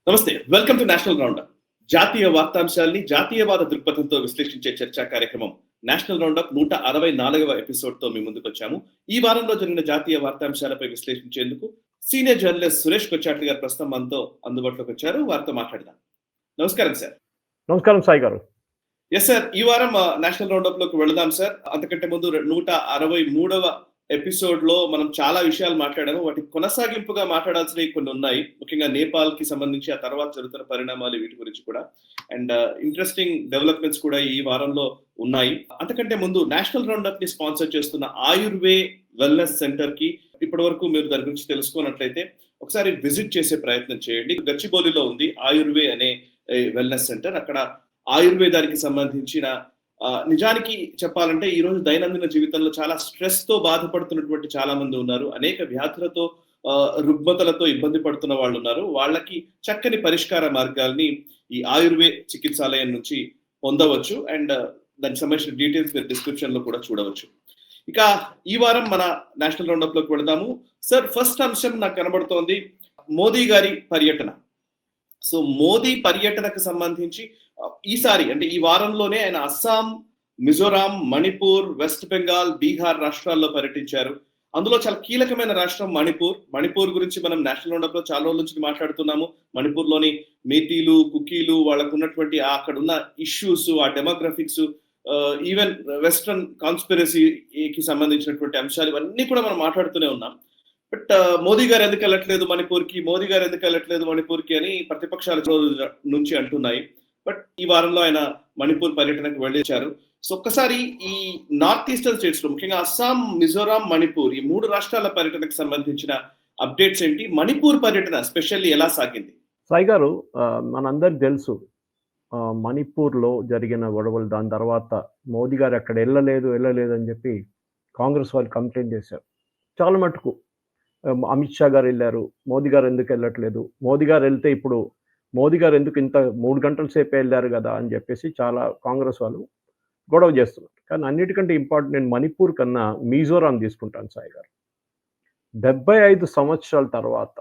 నమస్తే. Welcome to national roundup. జాతీయ వార్తాంశాల్ని జాతీయవాద దృక్పథంతో విశ్లేషించే చర్చా కార్యక్రమం నేషనల్ రౌండప్ 164వ ఎపిసోడ్‌తో మీ ముందుకొచ్చాము. ఈ వారంలో జరిగిన జాతీయ వార్తాంశాలపై విశ్లేషించేందుకు సీనియర్ జర్నలిస్ట్ సురేష్ కొచ్చాట్లి గారు ప్రస్తుతం మనతో అందుబాటులోకి వచ్చారు. వారితో మాట్లాడదాం. నమస్కారం సార్. నమస్కారం సాయి గారు. Yes sir. ఈ వారం నేషనల్ రౌండప్ లోకి వెళదాం సార్. అంతకంటే ముందు 163వ ఎపిసోడ్ లో మనం చాలా విషయాలు మాట్లాడాము. వాటి కొనసాగింపుగా మాట్లాడాల్సినవి కొన్ని ఉన్నాయి. ముఖ్యంగా నేపాల్ కి సంబంధించి ఆ తర్వాత జరుగుతున్న పరిణామాలు వీటి గురించి కూడా అండ్ ఇంట్రెస్టింగ్ డెవలప్మెంట్స్ కూడా ఈ వారంలో ఉన్నాయి. అంతకంటే ముందు నేషనల్ రౌండప్ ని స్పాన్సర్ చేస్తున్న ఆయుర్వే వెల్నెస్ సెంటర్ కి ఇప్పటి వరకు మీరు దాని గురించి తెలుసుకున్నట్లయితే ఒకసారి విజిట్ చేసే ప్రయత్నం చేయండి. గచ్చిబౌలిలో ఉంది ఆయుర్వే అనే వెల్నెస్ సెంటర్. అక్కడ ఆయుర్వేదానికి సంబంధించిన నిజానికి చెప్పాలంటే ఈ రోజు దైనందిన జీవితంలో చాలా స్ట్రెస్ తో బాధపడుతున్నటువంటి చాలా మంది ఉన్నారు. అనేక వ్యాధులతో రుగ్మతలతో ఇబ్బంది పడుతున్న వాళ్ళు ఉన్నారు. వాళ్ళకి చక్కని పరిష్కార మార్గాల్ని ఈ ఆయుర్వేద చికిత్సాలయం నుంచి పొందవచ్చు. అండ్ దానికి సంబంధించిన డీటెయిల్స్ మీరు డిస్క్రిప్షన్ లో కూడా చూడవచ్చు. ఇక ఈ వారం మన నేషనల్ రౌండప్ లోకి వెళదాము. సార్, ఫస్ట్ అంశం నాకు కనబడుతోంది మోదీ గారి పర్యటన. సో మోదీ పర్యటనకు సంబంధించి ఈసారి అంటే ఈ వారంలోనే ఆయన అస్సాం, మిజోరాం, మణిపూర్, వెస్ట్ బెంగాల్, బీహార్ రాష్ట్రాల్లో పర్యటించారు. అందులో చాలా కీలకమైన రాష్ట్రం మణిపూర్ గురించి మనం నేషనల్ రౌండప్ లో చాలా రోజుల నుంచి మాట్లాడుతున్నాము. మణిపూర్ లోని మేతీలు, కుకీలు, వాళ్ళకు ఉన్నటువంటి అక్కడ ఉన్న ఇష్యూస్, ఆ డెమోగ్రఫిక్స్, ఈవెన్ వెస్ట్రన్ కాన్స్పిరసీకి సంబంధించినటువంటి అంశాలు ఇవన్నీ కూడా మనం మాట్లాడుతూనే ఉన్నాం. బట్ మోదీ గారు ఎందుకు వెళ్ళట్లేదు మణిపూర్ కి అని ప్రతిపక్షాల నుంచి అంటున్నాయి. బట్ ఈ వారంలో ఆయన మణిపూర్ పర్యటనకు వెళ్ళించారు. సో ఒక్కసారి ఈ నార్త్ ఈస్టర్న్ స్టేట్స్ లో ముఖ్యంగా అస్సాం, మిజోరాం, మణిపూర్ ఈ 3 రాష్ట్రాల పర్యటనకు సంబంధించిన అప్డేట్స్ ఏంటి? మణిపూర్ పర్యటన స్పెషల్లీ ఎలా సాగింది? సాయి గారు, మనందరికి తెలుసు మణిపూర్ లో జరిగిన గొడవలు. దాని తర్వాత మోదీ గారు అక్కడ వెళ్ళలేదు అని చెప్పి కాంగ్రెస్ వాళ్ళు కంప్లైంట్ చేశారు. చాలా మటుకు అమిత్ షా గారు వెళ్ళారు, మోదీ గారు ఎందుకు వెళ్ళట్లేదు, మోదీ గారు వెళ్తే ఇప్పుడు మోదీ గారు ఎందుకు ఇంత 3 గంటల సేపే వెళ్ళారు కదా అని చెప్పేసి చాలా కాంగ్రెస్ వాళ్ళు గొడవ చేస్తున్నారు. కానీ అన్నిటికంటే ఇంపార్టెంట్, నేను మణిపూర్ కన్నా మిజోరాం తీసుకుంటాను సాయి గారు. 75 సంవత్సరాల తర్వాత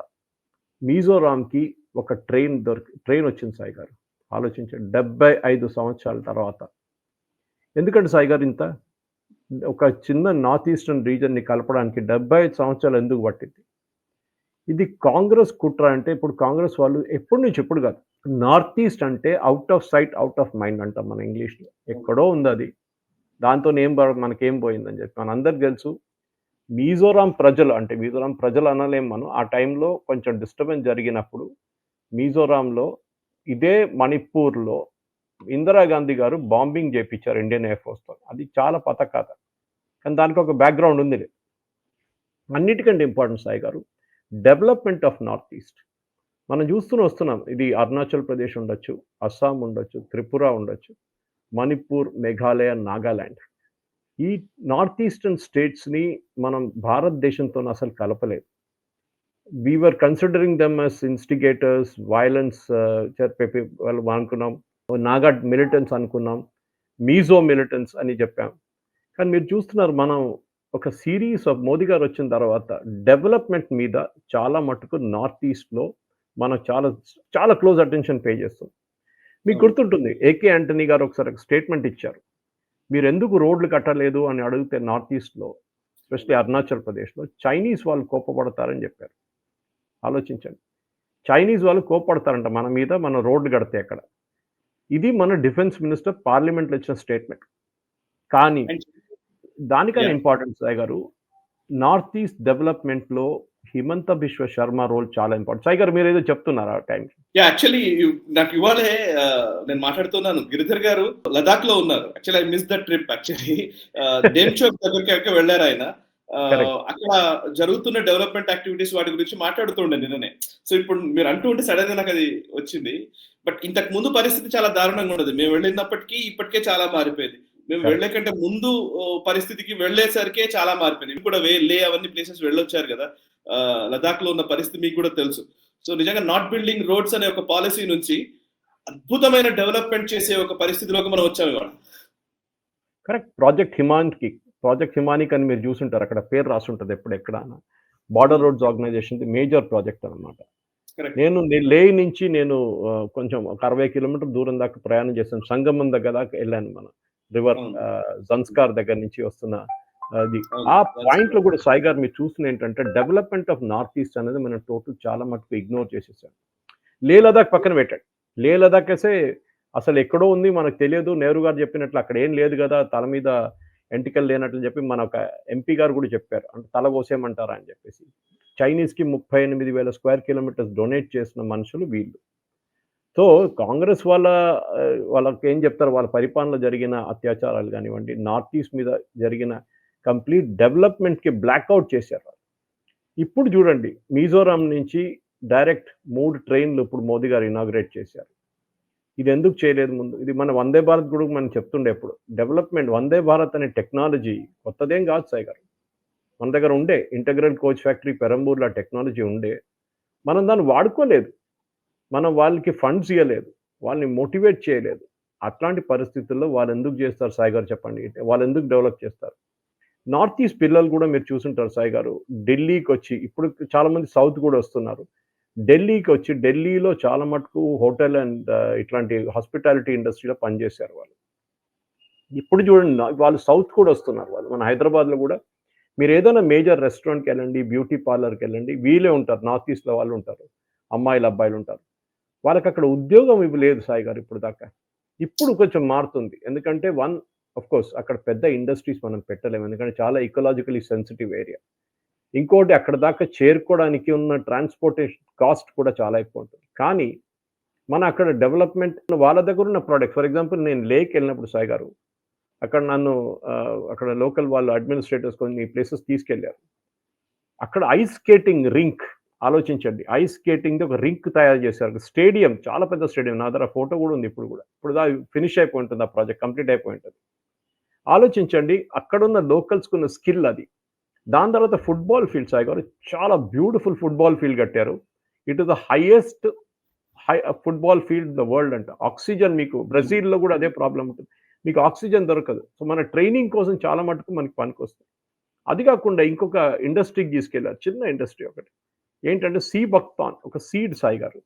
మిజోరాంకి ఒక ట్రైన్ వచ్చింది సాయి గారు. ఆలోచించండి, 75 సంవత్సరాల తర్వాత. ఎందుకంటే సాయి గారు ఇంత ఒక చిన్న నార్త్ ఈస్టర్న్ రీజన్ని కలపడానికి 75 సంవత్సరాలు ఎందుకు పట్టింది? ఇది కాంగ్రెస్ కుట్ర. అంటే ఇప్పుడు కాంగ్రెస్ వాళ్ళు ఎప్పుడు కాదు, నార్త్ ఈస్ట్ అంటే out of sight out of mind అంటాం మన ఇంగ్లీష్లో. ఎక్కడో ఉంది అది, దాంతో మనకేం పోయిందని చెప్పి మనందరికి తెలుసు. మిజోరాం ప్రజలు అనలేం మనం. ఆ టైంలో కొంచెం డిస్టర్బెన్స్ జరిగినప్పుడు మిజోరాంలో ఇదే మణిపూర్లో ఇందిరాగాంధీ గారు బాంబింగ్ చేయించారు ఇండియన్ ఎయిర్ ఫోర్స్తో. అది చాలా పథకాత, కానీ దానికి ఒక బ్యాక్గ్రౌండ్ ఉంది. అన్నిటికంటే ఇంపార్టెంట్ సాయి గారు, డెవలప్మెంట్ ఆఫ్ నార్త్ ఈస్ట్ మనం వస్తున్నాం. ఇది అరుణాచల్ ప్రదేశ్ ఉండొచ్చు, అస్సాం ఉండొచ్చు, త్రిపుర ఉండొచ్చు, మణిపూర్, మేఘాలయ, నాగాలాండ్. ఈ నార్త్ ఈస్టర్న్ స్టేట్స్ని మనం భారతదేశంతో అసలు కలపలేదు. We're considering them as instigators, violence వాళ్ళు అనుకున్నాం. నాగా మిలిటెంట్స్ అనుకున్నాం, మీజో మిలిటెంట్స్ అని చెప్పాం. కానీ మీరు చూస్తున్నారు, మనం ఒక సిరీస్ ఆఫ్ మోదీ గారు వచ్చిన తర్వాత డెవలప్మెంట్ మీద చాలా మటుకు నార్త్ ఈస్ట్లో మనం చాలా క్లోజ్ అటెన్షన్ పే చేస్తాం. మీకు గుర్తుంటుంది, ఏకే యాంటనీ గారు ఒకసారి ఒక స్టేట్మెంట్ ఇచ్చారు. మీరు ఎందుకు రోడ్లు కట్టలేదు అని అడిగితే నార్త్ ఈస్ట్లో, ఎస్పెషల్లీ అరుణాచల్ ప్రదేశ్లో చైనీస్ వాళ్ళు కోపపడతారని చెప్పారు. ఆలోచించండి, చైనీస్ వాళ్ళు కోపపడతారంట మన మీద, మనం రోడ్లు కడితే అక్కడ. ఇది మన డిఫెన్స్ మినిస్టర్ పార్లమెంట్లో ఇచ్చిన స్టేట్మెంట్. కానీ దానికన్నా ఇంపార్టెంట్ సాయి గారు, నార్త్ ఈస్ట్ డెవలప్మెంట్లో హిమంత బిశ్వ శర్మ రోల్ చాలా ఇంపార్టెంట్. సాయి గారు, మీరు ఏదో చెప్తున్నారా ఆ టైంకి? యాక్చువల్లీ నాకు ఇవాళే నేను మాట్లాడుతున్నాను, గిరిధర్ గారు లదాఖ్ లో ఉన్నారు. Actually I miss the trip. Actually Demchok దగ్గరికి వెళ్ళారు ఆయన. అక్కడ జరుగుతున్న డెవలప్మెంట్ యాక్టివిటీస్ వాటి గురించి మాట్లాడుతుండే నిన్ననే. సో ఇప్పుడు మీరు అంటూ ఉంటే సడన్ గా నాకు అది వచ్చింది. బట్ ఇంతకు ముందు పరిస్థితి చాలా దారుణంగా ఉండదు. మేము వెళ్ళినప్పటికీ ఇప్పటికే చాలా మారిపోయింది. మేము వెళ్లే కంటే ముందు పరిస్థితికి వెళ్లేసరికే చాలా మారిపోయింది. కూడా అవన్నీ ప్లేసెస్ వెళ్ళొచ్చారు కదా. లదాఖ్ లో ఉన్న పరిస్థితి మీకు కూడా తెలుసు. సో నిజంగా నాట్ బిల్డింగ్ రోడ్స్ అనే ఒక పాలసీ నుంచి అద్భుతమైన డెవలప్మెంట్ చేసే ఒక పరిస్థితిలోకి మనం వచ్చాము ఇవాళ. కరెక్ట్. ప్రాజెక్ట్ హిమానిక్ అని మీరు చూసుంటారు, అక్కడ పేరు రాసుంటది ఎక్కడ border roads organisation major project అనమాట. కరెక్ట్. నేను లే నుంచి నేను కొంచెం ఒక 60 కిలోమీటర్ల దూరం దాకా ప్రయాణం చేశాను. సంగమం దగ్గర దాకా ఎళ్ళాను మనం. రివర్ అవును. జన్స్కార్ దగ్గర నుంచి వస్తున్న అది. అవును. ఆ దట్స్ పాయింట్‌లో కూడా సాయి గారు మీరు చూసిందేంటంటే డెవలప్‌మెంట్ ఆఫ్ నార్త్ ఈస్ట్ అనేది మనం టోటల్ చాలా మటుకు ఇగ్నోర్ చేసేసాం. లే లదాఖ్ పక్కన పెట్టాడు. లే లదాఖేసే అసలెక్కడో ఉంది మనకు తెలియదు. నెహ్రూ గారు చెప్పినట్లు అక్కడేం లేదు గదా! తల మీద ఎంటికలు లేనట్లు చెప్పి మన ఒక ఎంపీ గారు గూడా చెప్పారు. అంటే తల కోసేయమంటారా అని చెప్పేసి. చైనీస్‌కి 38,000 స్క్వేర్ కిలోమీటర్స్ డొనేట్ చేసిన మనుషులు వీళ్ళు. సో, కాంగ్రెస్ వాళ్ళకేం చెప్తారు, వాళ్ళ పరిపాలనలో జరిగిన అత్యాచారాలు గానివ్వండి, నార్త్ ఈస్ట్ మీద జరిగిన కంప్లీట్ డెవలప్‌మెంట్‌కి బ్లాకౌట్ చేశారు. ఇప్పుడు చూడండి మిజోరాం నుంచి డైరెక్ట్ 3 ట్రైన్‌లు ఇప్పుడు మోదీ గారు ఇనాగ్రేట్ చేశారు. ఇదెందుకు చేయలేదు ముందు? ఇది మన వందే భారత్ గూడా మనం చెప్తుండే ఎప్పుడు. డెవలప్‌మెంట్ వందే భారత్ అనే టెక్నాలజీ కొత్తదేం గాదు సాయి గారు. మన దగ్గర ఉండే ఇంటెగ్రల్ కోచ్ ఫ్యాక్టరీ పెరంబూర్‌లో ఆ టెక్నాలజీ ఉండే. మనం దాన్ని వాడుకోలేదు. మనం వాళ్ళకి ఫండ్స్ ఇయ్యలేదు. వాళ్ళని మోటివేట్ చేయలేదు. అట్లాంటి పరిస్థితుల్లో వాళ్ళెందుకు జేస్తారు సాయి గారు చెప్పండి? వాళ్ళెందుకు డెవలప్ చేస్తారు? నార్త్ ఈస్ట్ పిల్లలు గూడా మీరు చూసుంటారు సాయి గారు. ఢిల్లీకొచ్చి ఇప్పుడు చాలామంది సౌత్ గూడా వస్తున్నారు. ఢిల్లీకొచ్చి ఢిల్లీలో చాలా మటుకు హోటల్ అండ్ ఇట్లాంటి హాస్పిటాలిటీ ఇండస్ట్రీలో పనిజేశారు వాళ్ళు. ఇప్పుడు చూడండి వాళ్ళు సౌత్ కూడా వస్తున్నారు వాళ్ళు. మన హైదరాబాద్‌లో గూడా మీరేదైనా మేజర్ రెస్టారెంట్‌కెళ్ళండి, బ్యూటీ పార్లర్‌కెళ్ళండి వీళ్ళే ఉంటారు. నార్త్ ఈస్ట్‌లో వాళ్ళుంటారు. అమ్మాయిలు, అబ్బాయిలుంటారు. వాళ్ళకక్కడ ఉద్యోగం లేదు సాయి గారు ఇప్పుడు దాకా. ఇప్పుడు కొంచెం మారుతుంది. ఎందుకంటే ఆఫ్ కోర్స్ అక్కడ పెద్ద ఇండస్ట్రీస్ మనం పెట్టలేము. ఎందుకంటే చాలా ఎకలాజికల్లీ సెన్సిటివ్ ఏరియా. ఇంకోటి అక్కడి దాకా చేరుకోవడానికి ఉన్న ట్రాన్స్‌పోర్టేషన్ కాస్ట్ కూడా చాలా ఎక్కువుంటుంది. కానీ మన అక్కడ డెవలప్‌మెంట్ వాళ్ళ దగ్గరున్న ప్రొడక్ట్స్ ఫర్ ఎగ్జాంపుల్ నేను లేకెళ్ళినప్పుడు సాయి గారు, అక్కడ నన్ను అక్కడ లోకల్ వాళ్ళు అడ్మినిస్ట్రేటర్స్ కొన్ని ప్లేసెస్ తీసుకెళ్లారు. అక్కడ ఐస్ స్కేటింగ్ రింక్ ఆలోచించండి. ఐస్ స్కేటింగ్‌ది ఒక రింక్ తయారు చేశారు. స్టేడియం చాలా పెద్ద స్టేడియం. నా దగ్గర ఫోటో గూడా ఉంది ఇప్పుడు గూడా. ఇప్పుడు ఫినిష్ అయిపోయి ఉంటుంది ఆ ప్రాజెక్ట్ కంప్లీట్ అయిపోయి ఉంటది. ఆలోచించండి అక్కడున్న లోకల్స్‌కున్న స్కిల్ అది. దాని తర్వాత ఫుట్‌బాల్ ఫీల్డ్ సాయి గారు చాలా బ్యూటిఫుల్ ఫుట్‌బాల్ ఫీల్డ్ కట్టారు. It is the highest football field in the world అంట. ఆక్సిజన్ మీకు బ్రెజిల్‌లో గూడా అదే ప్రాబ్లమ్ ఉంటుంది. మీకు ఆక్సిజన్ దొరకదు. సో, మన ట్రైనింగ్ కోసం చాలా మటుకు మనకి పనికొస్తుంది. అది కాకుండా ఇంకొక ఇండస్ట్రీకి తీసుకెళ్లారు. చిన్న ఇండస్ట్రీ ఒకటి. ఏంటంటే సీ బక్థాన్ ఒక సీడ్ సాయి గారు.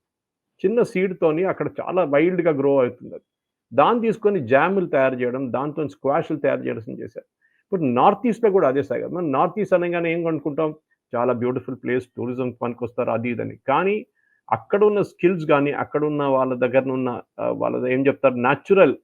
చిన్న సీడ్‌తోని అక్కడ చాలా వైల్డ్‌గా గ్రో అవుతుందది. దాన్ని తీసుకొని జాములు తయారు చేయడం, దాంతోని స్క్వాష్‌లు తయారు చేయడం చేశారు. ఇప్పుడు నార్త్ ఈస్ట్‌లో కూడా అదే సాయి గారు. మనం నార్త్ ఈస్ట్ అనంగానే ఏం అనుకుంటాం? చాలా బ్యూటిఫుల్ ప్లేస్ టూరిజంకి పనికొస్తారు అది ఇదని. కానీ అక్కడున్న స్కిల్స్ గాని, అక్కడున్న వాళ్ళ దగ్గరనున్న వాళ్ళది ఏం చెప్తారు న్యాచురల్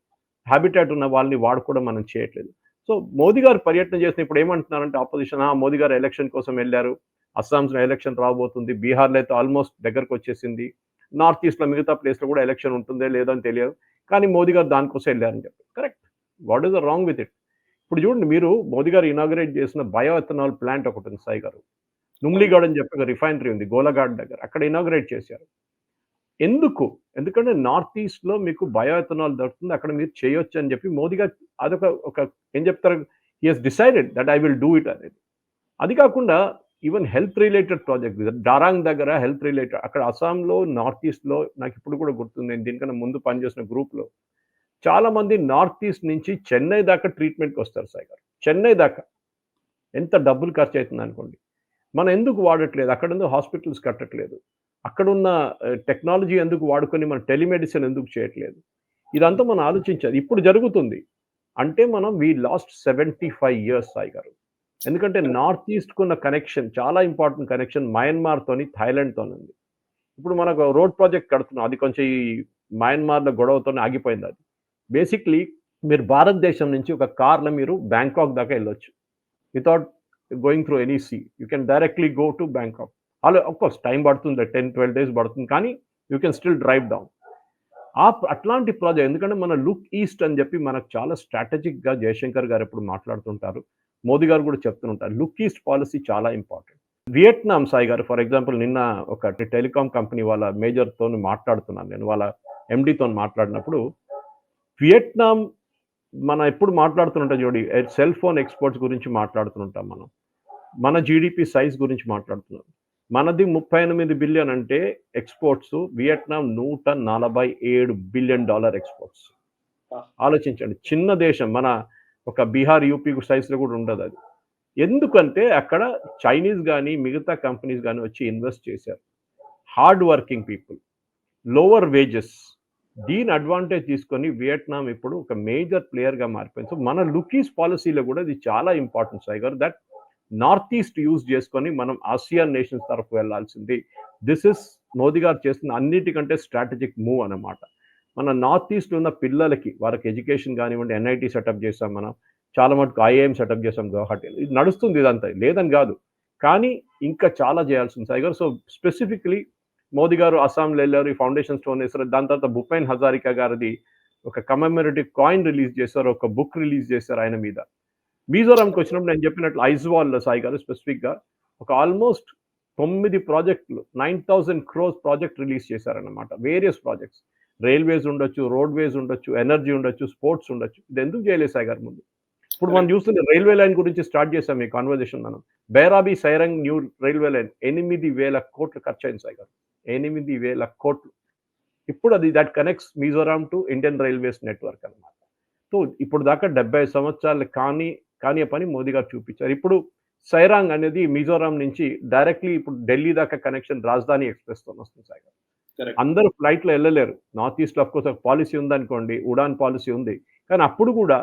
హాబిటాట్ ఉన్న వాళ్ళని వాడుకోవడం మనం చేయట్లేదు. సో, మోదీ గారు పర్యటన చేసిన ఇప్పుడు ఏమంటున్నారంటే ఆపోజిషన్ మోదీ గారు ఎలక్షన్ కోసం వెళ్లారు. అస్సాంలో ఎలక్షన్ రాబోతుంది. బీహార్‌లో అయితే ఆల్‌మోస్ట్ దగ్గరకొచ్చేసింది. నార్త్ ఈస్ట్‌లో మిగతా ప్లేస్‌లో కూడా ఎలక్షన్ ఉంటుందో లేదో అని తెలియదు. కానీ మోదీ గారు దానికోసం ఎళ్లారని చెప్పారు. Correct. What is the wrong with it? ఇప్పుడు చూడండి మీరు మోదీ గారు ఇనాగరేట్ చేసిన బయో ఎథనాల్ ప్లాంట్ ఒకటుంది సాయి గారు. నుమ్లిగఢ్ అని చెప్పి ఒక రిఫైనరీ ఉంది గోలాఘాట్ దగ్గర. అక్కడ ఇనాగరేట్ చేశారు. ఎందుకు? ఎందుకంటే నార్త్ ఈస్ట్‌లో మీకు బయో ఎథనాల్ దొరుకుతుంది. అక్కడ మీరు చేయొచ్చు అని చెప్పి మోదీ గారు ఒక ఏం చెప్తారు? He has decided that I will do it అనేది. అది కాకుండా ఈవెన్ హెల్త్ రిలేటెడ్ ప్రాజెక్ట్ డారాంగ్ దగ్గర హెల్త్ రిలేటెడ్ అక్కడ అస్సాంలో, నార్త్ ఈస్ట్‌లో నాకిప్పుడు కూడా గుర్తుంది. నేను దీనికన్నా ముందు పనిచేసిన గ్రూప్‌లో చాలా మంది నార్త్ ఈస్ట్ నుంచి చెన్నై దాకా ట్రీట్‌మెంట్‌కొస్తారు సాయి గారు. చెన్నై దాకా. ఎంత డబ్బులు ఖర్చయితుందనుకోండి. మనం ఎందుకు వాడట్లేదు? అక్కడెందుకు హాస్పిటల్స్ కట్టట్లేదు? అక్కడున్న టెక్నాలజీ ఎందుకు వాడుకొని మనం టెలిమెడిసిన్ ఎందుకు చేయట్లేదు? ఇదంతా మనం ఆలోచించాలి. ఇప్పుడు జరుగుతుంది. అంటే మనం లాస్ట్ 75 ఇయర్స్ సాయి గారు. ఎందుకంటే నార్త్ ఈస్ట్‌కున్న కనెక్షన్ చాలా ఇంపార్టెంట్ కనెక్షన్ మయన్మార్‌తోని, థాయిలాండ్‌తోనుంది. ఇప్పుడు మనకు రోడ్ ప్రాజెక్ట్ కడుతున్నాం. అది కొంచెం ఈ మయన్మార్‌లో గొడవతోని ఆగిపోయిందది. బేసిక్‌లీ మీరు భారతదేశం నుంచి ఒక కార్‌లో మీరు బ్యాంకాక్ దాకా ఎళ్ళొచ్చు. Without going through any sea. You can directly go to Bangkok. Of course time పడుతుంది. 10, 12 డేస్ పడుతుంది. కానీ you can still drive down. అట్లాంటి ప్రాజెక్ట్ ఎందుకంటే మన లుక్ ఈస్ట్ అని చెప్పి మనకు చాలా స్ట్రాటజిక్‌గా జయశంకర్ గారు ఎప్పుడు మాట్లాడుతుంటారు. మోదీ గారు కూడా చెప్తుంటారు. లుక్ ఈస్ట్ పాలిసీ చాలా ఇంపార్టెంట్. వియత్నాం సాయి గారు ఫర్ ఎగ్జాంపుల్ నిన్న ఒక టెలికాం కంపెనీ వాళ్ళ మేజర్‌తోని మాట్లాడుతున్నాను నేను. వాళ్ళ ఎండీతోని మాట్లాడినప్పుడు వియత్నాం మనం ఎప్పుడు మాట్లాడుతుంటాం చూడండి సెల్ ఫోన్ ఎక్స్‌పోర్ట్స్ గురించి మాట్లాడుతుంటాం మనం. మన జీడీపీ సైజ్ గురించి మాట్లాడుతున్నాం. మనది 38 బిలియన్ అంటే ఎక్స్‌పోర్ట్స్ వియత్నాం $147 బిలియన్ ఎక్స్‌పోర్ట్స్. ఆలోచించండి. చిన్న దేశం మన ఒక బీహార్, యూపీ సైజ్‌లో కూడా ఉండదది. ఎందుకంటే అక్కడ చైనీస్ గాని, మిగతా కంపెనీస్ గాని వచ్చి ఇన్వెస్ట్ చేశారు. Hard working people, lower wages, దీని అడ్వాంటేజ్ తీసుకొని వియట్నాం ఇప్పుడు ఒక మేజర్ ప్లేయర్గా మారిపోయింది. సో మన లుకీస్ పాలసీలో కూడా ఇది చాలా ఇంపార్టెంట్ సాయి గారు, దట్ నార్త్ ఈస్ట్ యూజ్ చేసుకొని మనం ఆసియాన్ నేషన్స్ తరఫు వెళ్లాల్సింది. దిస్ ఇస్ మోదీ గారు చేస్తున్న అన్నిటికంటే స్ట్రాటజిక్ మూవ్ అన్నమాట. మన నార్త్ ఈస్ట్ ఉన్న పిల్లలకి వారికి ఎడ్యుకేషన్ కానివ్వండి, ఎన్ఐటి సెటప్ చేసాం, మనం చాలా మటుకు ఐఐఎం సెటప్ చేసాం గౌహటిలో. ఇది నడుస్తుంది, ఇదంతా లేదని కాదు, కానీ ఇంకా చాలా చేయాల్సింది సాయి గారు. సో స్పెసిఫిక్లీ మోదీ గారు అస్సాంలో వెళ్ళారు, ఈ ఫౌండేషన్ స్టోన్ వేశారు. దాని తర్వాత భూపేన్ హజారికా గారిది ఒక కమెమరేటివ్ కాయిన్ రిలీజ్ చేశారు, ఒక బుక్ రిలీజ్ చేశారు ఆయన మీద. మిజోరాంకి వచ్చినప్పుడు నేను చెప్పినట్లు ఐజ్వాల్లో సాయి గారు స్పెసిఫిక్గా ఒక ఆల్మోస్ట్ 9 ప్రాజెక్టులు 9,000 crores ప్రాజెక్ట్ రిలీజ్ చేశారన్నమాట. వేరియస్ ప్రాజెక్ట్స్, రైల్వేస్ ఉండొచ్చు, రోడ్వేస్ ఉండొచ్చు, ఎనర్జీ ఉండొచ్చు, స్పోర్ట్స్ ఉండొచ్చు. ఇది ఎందుకు చేయలేదు సాయి గారు ముందు? ఇప్పుడు మనం చూస్తున్న రైల్వే లైన్ గురించి స్టార్ట్ చేసాం ఈ కాన్వర్జేషన్ మనం. Bairabi Sairang new railway line 8,000 కోట్లు ఖర్చు అయింది సాయి గారు, 8,000 కోట్లు. ఇప్పుడు అది that connects Mizoram to Indian railways network అనమాట. సో ఇప్పుడు దాకా 70 సంవత్సరాలు కానీ పని మోదీ గారు చూపించారు. ఇప్పుడు సైరాంగ్ అనేది మిజోరాం నుంచి డైరెక్ట్లీ ఇప్పుడు ఢిల్లీ దాకా కనెక్షన్ రాజధాని ఎక్స్ప్రెస్తో వస్తుంది సాయి గారు. అందరూ ఫ్లైట్లో వెళ్ళలేరు. నార్త్ ఈస్ట్లో ఆఫ్ కోర్స్ ఒక పాలసీ ఉందనుకోండి, ఉడాన్ పాలసీ ఉంది, కానీ అప్పుడు కూడా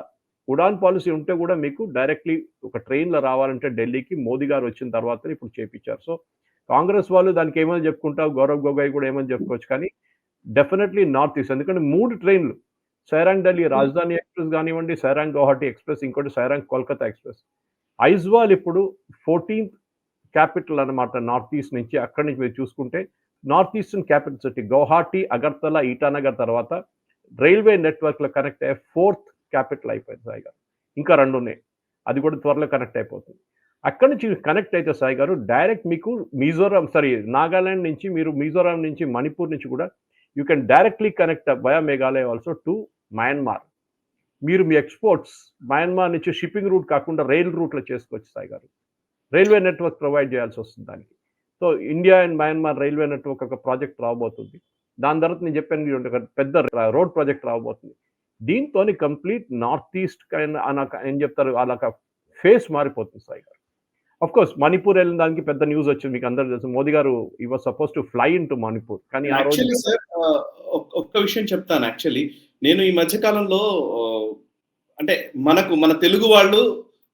ఉడాన్ పాలసీ ఉంటే కూడా మీకు డైరెక్ట్లీ ఒక ట్రైన్లో రావాలంటే ఢిల్లీకి మోదీ గారు వచ్చిన తర్వాత ఇప్పుడు చేపించారు. సో కాంగ్రెస్ వాళ్ళు దానికి ఏమని చెప్పుకుంటారు, గౌరవ్ గొగోయ్ కూడా ఏమని చెప్పుకోవచ్చు, కానీ డెఫినెట్లీ నార్త్ ఈస్ట్, ఎందుకంటే 3 ట్రైన్లు, సైరాంగ్ ఢిల్లీ రాజధాని ఎక్స్ప్రెస్ కానివ్వండి, సైరాంగ్ గౌహటి ఎక్స్ప్రెస్, ఇంకోటి సైరాంగ్ కోల్కతా ఎక్స్ప్రెస్. ఐజ్వాల్ ఇప్పుడు 14th క్యాపిటల్ అనమాట నార్త్ ఈస్ట్ నుంచి. అక్కడి నుంచి మీరు చూసుకుంటే north eastern capital city Guwahati, Agartala, Itanagar తర్వాత రైల్వే నెట్వర్క్లో కనెక్ట్ అయ్యే 4th క్యాపిటల్ అయిపోయింది సాయి గారు. ఇంకా 2 ఉన్నాయి, అది కూడా త్వరలో కనెక్ట్ అయిపోతుంది. అక్కడి నుంచి కనెక్ట్ అయితే సాయి గారు డైరెక్ట్ మీకు నాగాలాండ్ నుంచి, మీరు మిజోరాం నుంచి, మణిపూర్ నుంచి కూడా you can directly connect via Meghalaya also to Myanmar. మీరు మీ ఎక్స్పోర్ట్స్ మయన్మార్ నుంచి షిప్పింగ్ రూట్ కాకుండా రైల్ రూట్లో చేసుకోవచ్చు సాయి గారు. రైల్వే నెట్వర్క్ ప్రొవైడ్ చేయాల్సి వస్తుంది దానికి. So India and Myanmar railway network ఒక ప్రాజెక్ట్ రాబోతుంది. దాని తర్వాత నేను చెప్పాను ఒక పెద్ద రోడ్ ప్రాజెక్ట్ రాబోతుంది. దీంతో కంప్లీట్ నార్త్ ఈస్ట్ ఏం చెప్తారు, అలా ఫేస్ మారిపోతుంది సాయి గారు. ఆఫ్ కోర్స్ మణిపూర్ వెళ్ళిన దానికి పెద్ద న్యూస్ వచ్చింది, మీకు అందరూ తెలుసు. మోదీ గారు ఈ was suppose to fly in to Manipur, కానీ ఆ రోజు ఒక్క విషయం చెప్తాను. యాక్చువల్లీ నేను ఈ మధ్య కాలంలో అంటే మన తెలుగు వాళ్ళు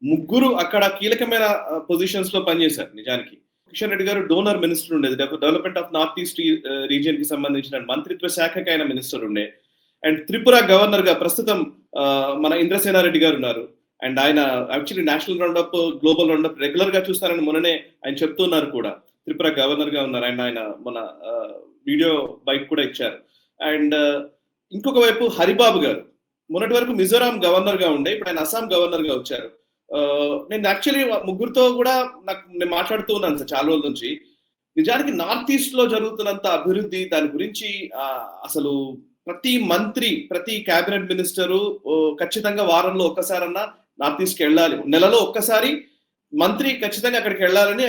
3 అక్కడ కీలకమైన పొజిషన్స్ లో పనిచేశారు. నిజానికి కిషన్ రెడ్డి గారు డోనర్ మినిస్టర్ ఉండేది, development of north east region కి సంబంధించిన మంత్రిత్వ శాఖకి ఆయన మినిస్టర్ ఉండే. అండ్ త్రిపుర గవర్నర్ గా ప్రస్తుతం మన ఇంద్రసేనారెడ్డి గారు ఉన్నారు. అండ్ ఆయన actually national roundup, global roundup regular గా చూస్తారని మొన్ననే ఆయన చెప్తున్నారు కూడా. త్రిపుర గవర్నర్ గా ఉన్నారు, అండ్ ఆయన మన వీడియో బైక్ కూడా ఇచ్చారు. అండ్ ఇంకొక వైపు హరిబాబు గారు మొన్నటి వరకు మిజోరాం గవర్నర్ గా ఉండే, ఇప్పుడు ఆయన అస్సాం గవర్నర్ గా వచ్చారు. నేను యాక్చువల్లీ 3 కూడా నేను మాట్లాడుతూ ఉన్నాను సార్ చాలా రోజుల నుంచి. నిజానికి నార్త్ ఈస్ట్ లో జరుగుతున్నంత అభివృద్ధి, దాని గురించి అసలు ప్రతి మంత్రి, ప్రతి క్యాబినెట్ మినిస్టరు ఖచ్చితంగా వారంలో ఒక్కసారన్నా నార్త్ ఈస్ట్కి వెళ్ళాలి, నెలలో ఒక్కసారి మంత్రి ఖచ్చితంగా అక్కడికి వెళ్ళాలని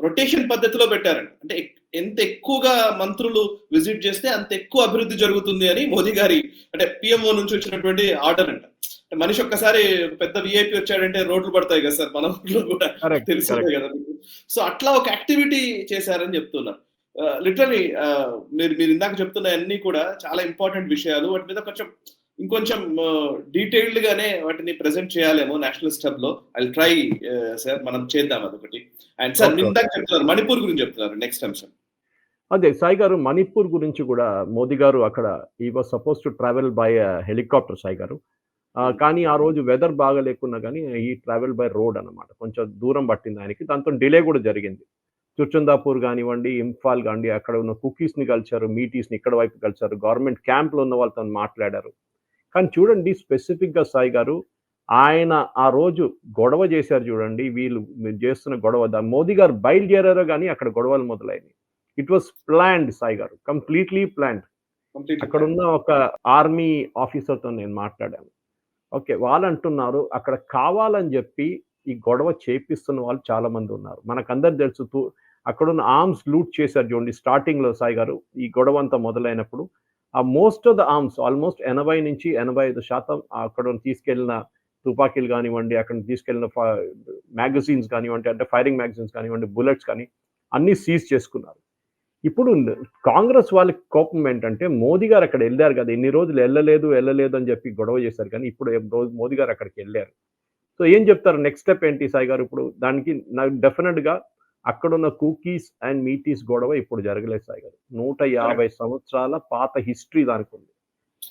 రొటేషన్ పద్ధతిలో పెట్టారండి. అంటే ఎంత ఎక్కువగా మంత్రులు విజిట్ చేస్తే అంత ఎక్కువ అభివృద్ధి జరుగుతుంది అని మోదీ గారి అంటే పిఎంఓ నుంచి వచ్చినటువంటి ఆర్డర్ అంట. మనిషి ఒక్కసారి పెద్ద విఐపి వచ్చాడంటే రోడ్లు పడతాయి కదా సార్, మన ఊర్లో కూడా తెలిసిందే కదా. సో అట్లా ఒక యాక్టివిటీ చేశారని చెప్తున్నారు. లిటరలీ మీరు ఇందాక చెప్తున్న అన్ని కూడా చాలా ఇంపార్టెంట్ విషయాలు. వాటి మీద ఇంకొంచెం డీటెయిల్డ్ గానే వాటిని ప్రెజెంట్ చేయాలేమో నేషనల్ స్టబ్ లో. ఐ ట్రై సార్, మనం చేద్దాం అదొకటి. అండ్ సార్ ఇందాక చెప్తున్నారు మణిపూర్ గురించి చెప్తున్నారు, నెక్స్ట్ అంశం అదే సాయి గారు. మణిపూర్ గురించి కూడా మోదీ గారు అక్కడ ఈ was suppose to travel by helicopter Sai గారు, కానీ ఆ రోజు వెదర్ బాగా లేకున్నా కానీ ఈ ట్రావెల్ బై రోడ్ అనమాట. కొంచెం దూరం పట్టింది ఆయనకి, దాంతో డిలే కూడా జరిగింది. చుర్చందాపూర్ కానివ్వండి, ఇంఫాల్ కానివ్వండి, అక్కడ ఉన్న కుకీస్ని కలిశారు, మీటీస్ని ఇక్కడ వైపు కలిశారు, గవర్నమెంట్ క్యాంప్లో ఉన్న వాళ్ళతో మాట్లాడారు. కానీ చూడండి స్పెసిఫిక్గా సాయి గారు, ఆయన ఆ రోజు గొడవ చేశారు చూడండి, వీళ్ళు చేస్తున్న గొడవ, మోదీ గారు బయలుదేరారో కానీ అక్కడ గొడవలు మొదలైనవి. ఇట్ వాస్ ప్లాన్డ్ సాయి గారు, కంప్లీట్లీ ప్లాన్డ్. అక్కడ ఉన్న ఒక ఆర్మీ ఆఫీసర్తో నేను మాట్లాడాను. ఓకే, వాళ్ళు అంటున్నారు అక్కడ కావాలని చెప్పి ఈ గొడవ చేపిస్తున్న వాళ్ళు చాలా మంది ఉన్నారు. మనకందరు తెలుసు, అక్కడున్న ఆర్మ్స్ లూట్ చేశారు చూడండి స్టార్టింగ్లో సాయి గారు. ఈ గొడవ అంతా మొదలైనప్పుడు ఆ most of the arms, almost 80 నుంచి 85% అక్కడ తీసుకెళ్లిన తుపాకీలు కానివ్వండి, అక్కడ తీసుకెళ్లిన మ్యాగజైన్స్ కానివ్వండి, అంటే ఫైరింగ్ మ్యాగజైన్స్ కానివ్వండి, బుల్లెట్స్ కానీ అన్నీ సీజ్ చేసుకున్నారు. ఇప్పుడు కాంగ్రెస్ వాళ్ళకి కోపం ఏంటంటే మోదీ గారు అక్కడ ఎళ్లారు కదా! ఇన్ని రోజులు ఎళ్ళలేదు అని చెప్పి గొడవ చేశారు. కానీ ఇప్పుడు రోజు మోదీ గారు అక్కడికెళ్లారు. సో ఏం చెప్తారు? నెక్స్ట్ స్టెప్ ఏంటి సాయి గారు ఇప్పుడు? దానికి నాకు డెఫినిట్‌గా అక్కడున్న కూకీస్ అండ్ మీటీస్ గొడవ ఇప్పుడు జరగలేదు సాయి గారు. 150 సంవత్సరాల పాత హిస్టరీ దానికుంది.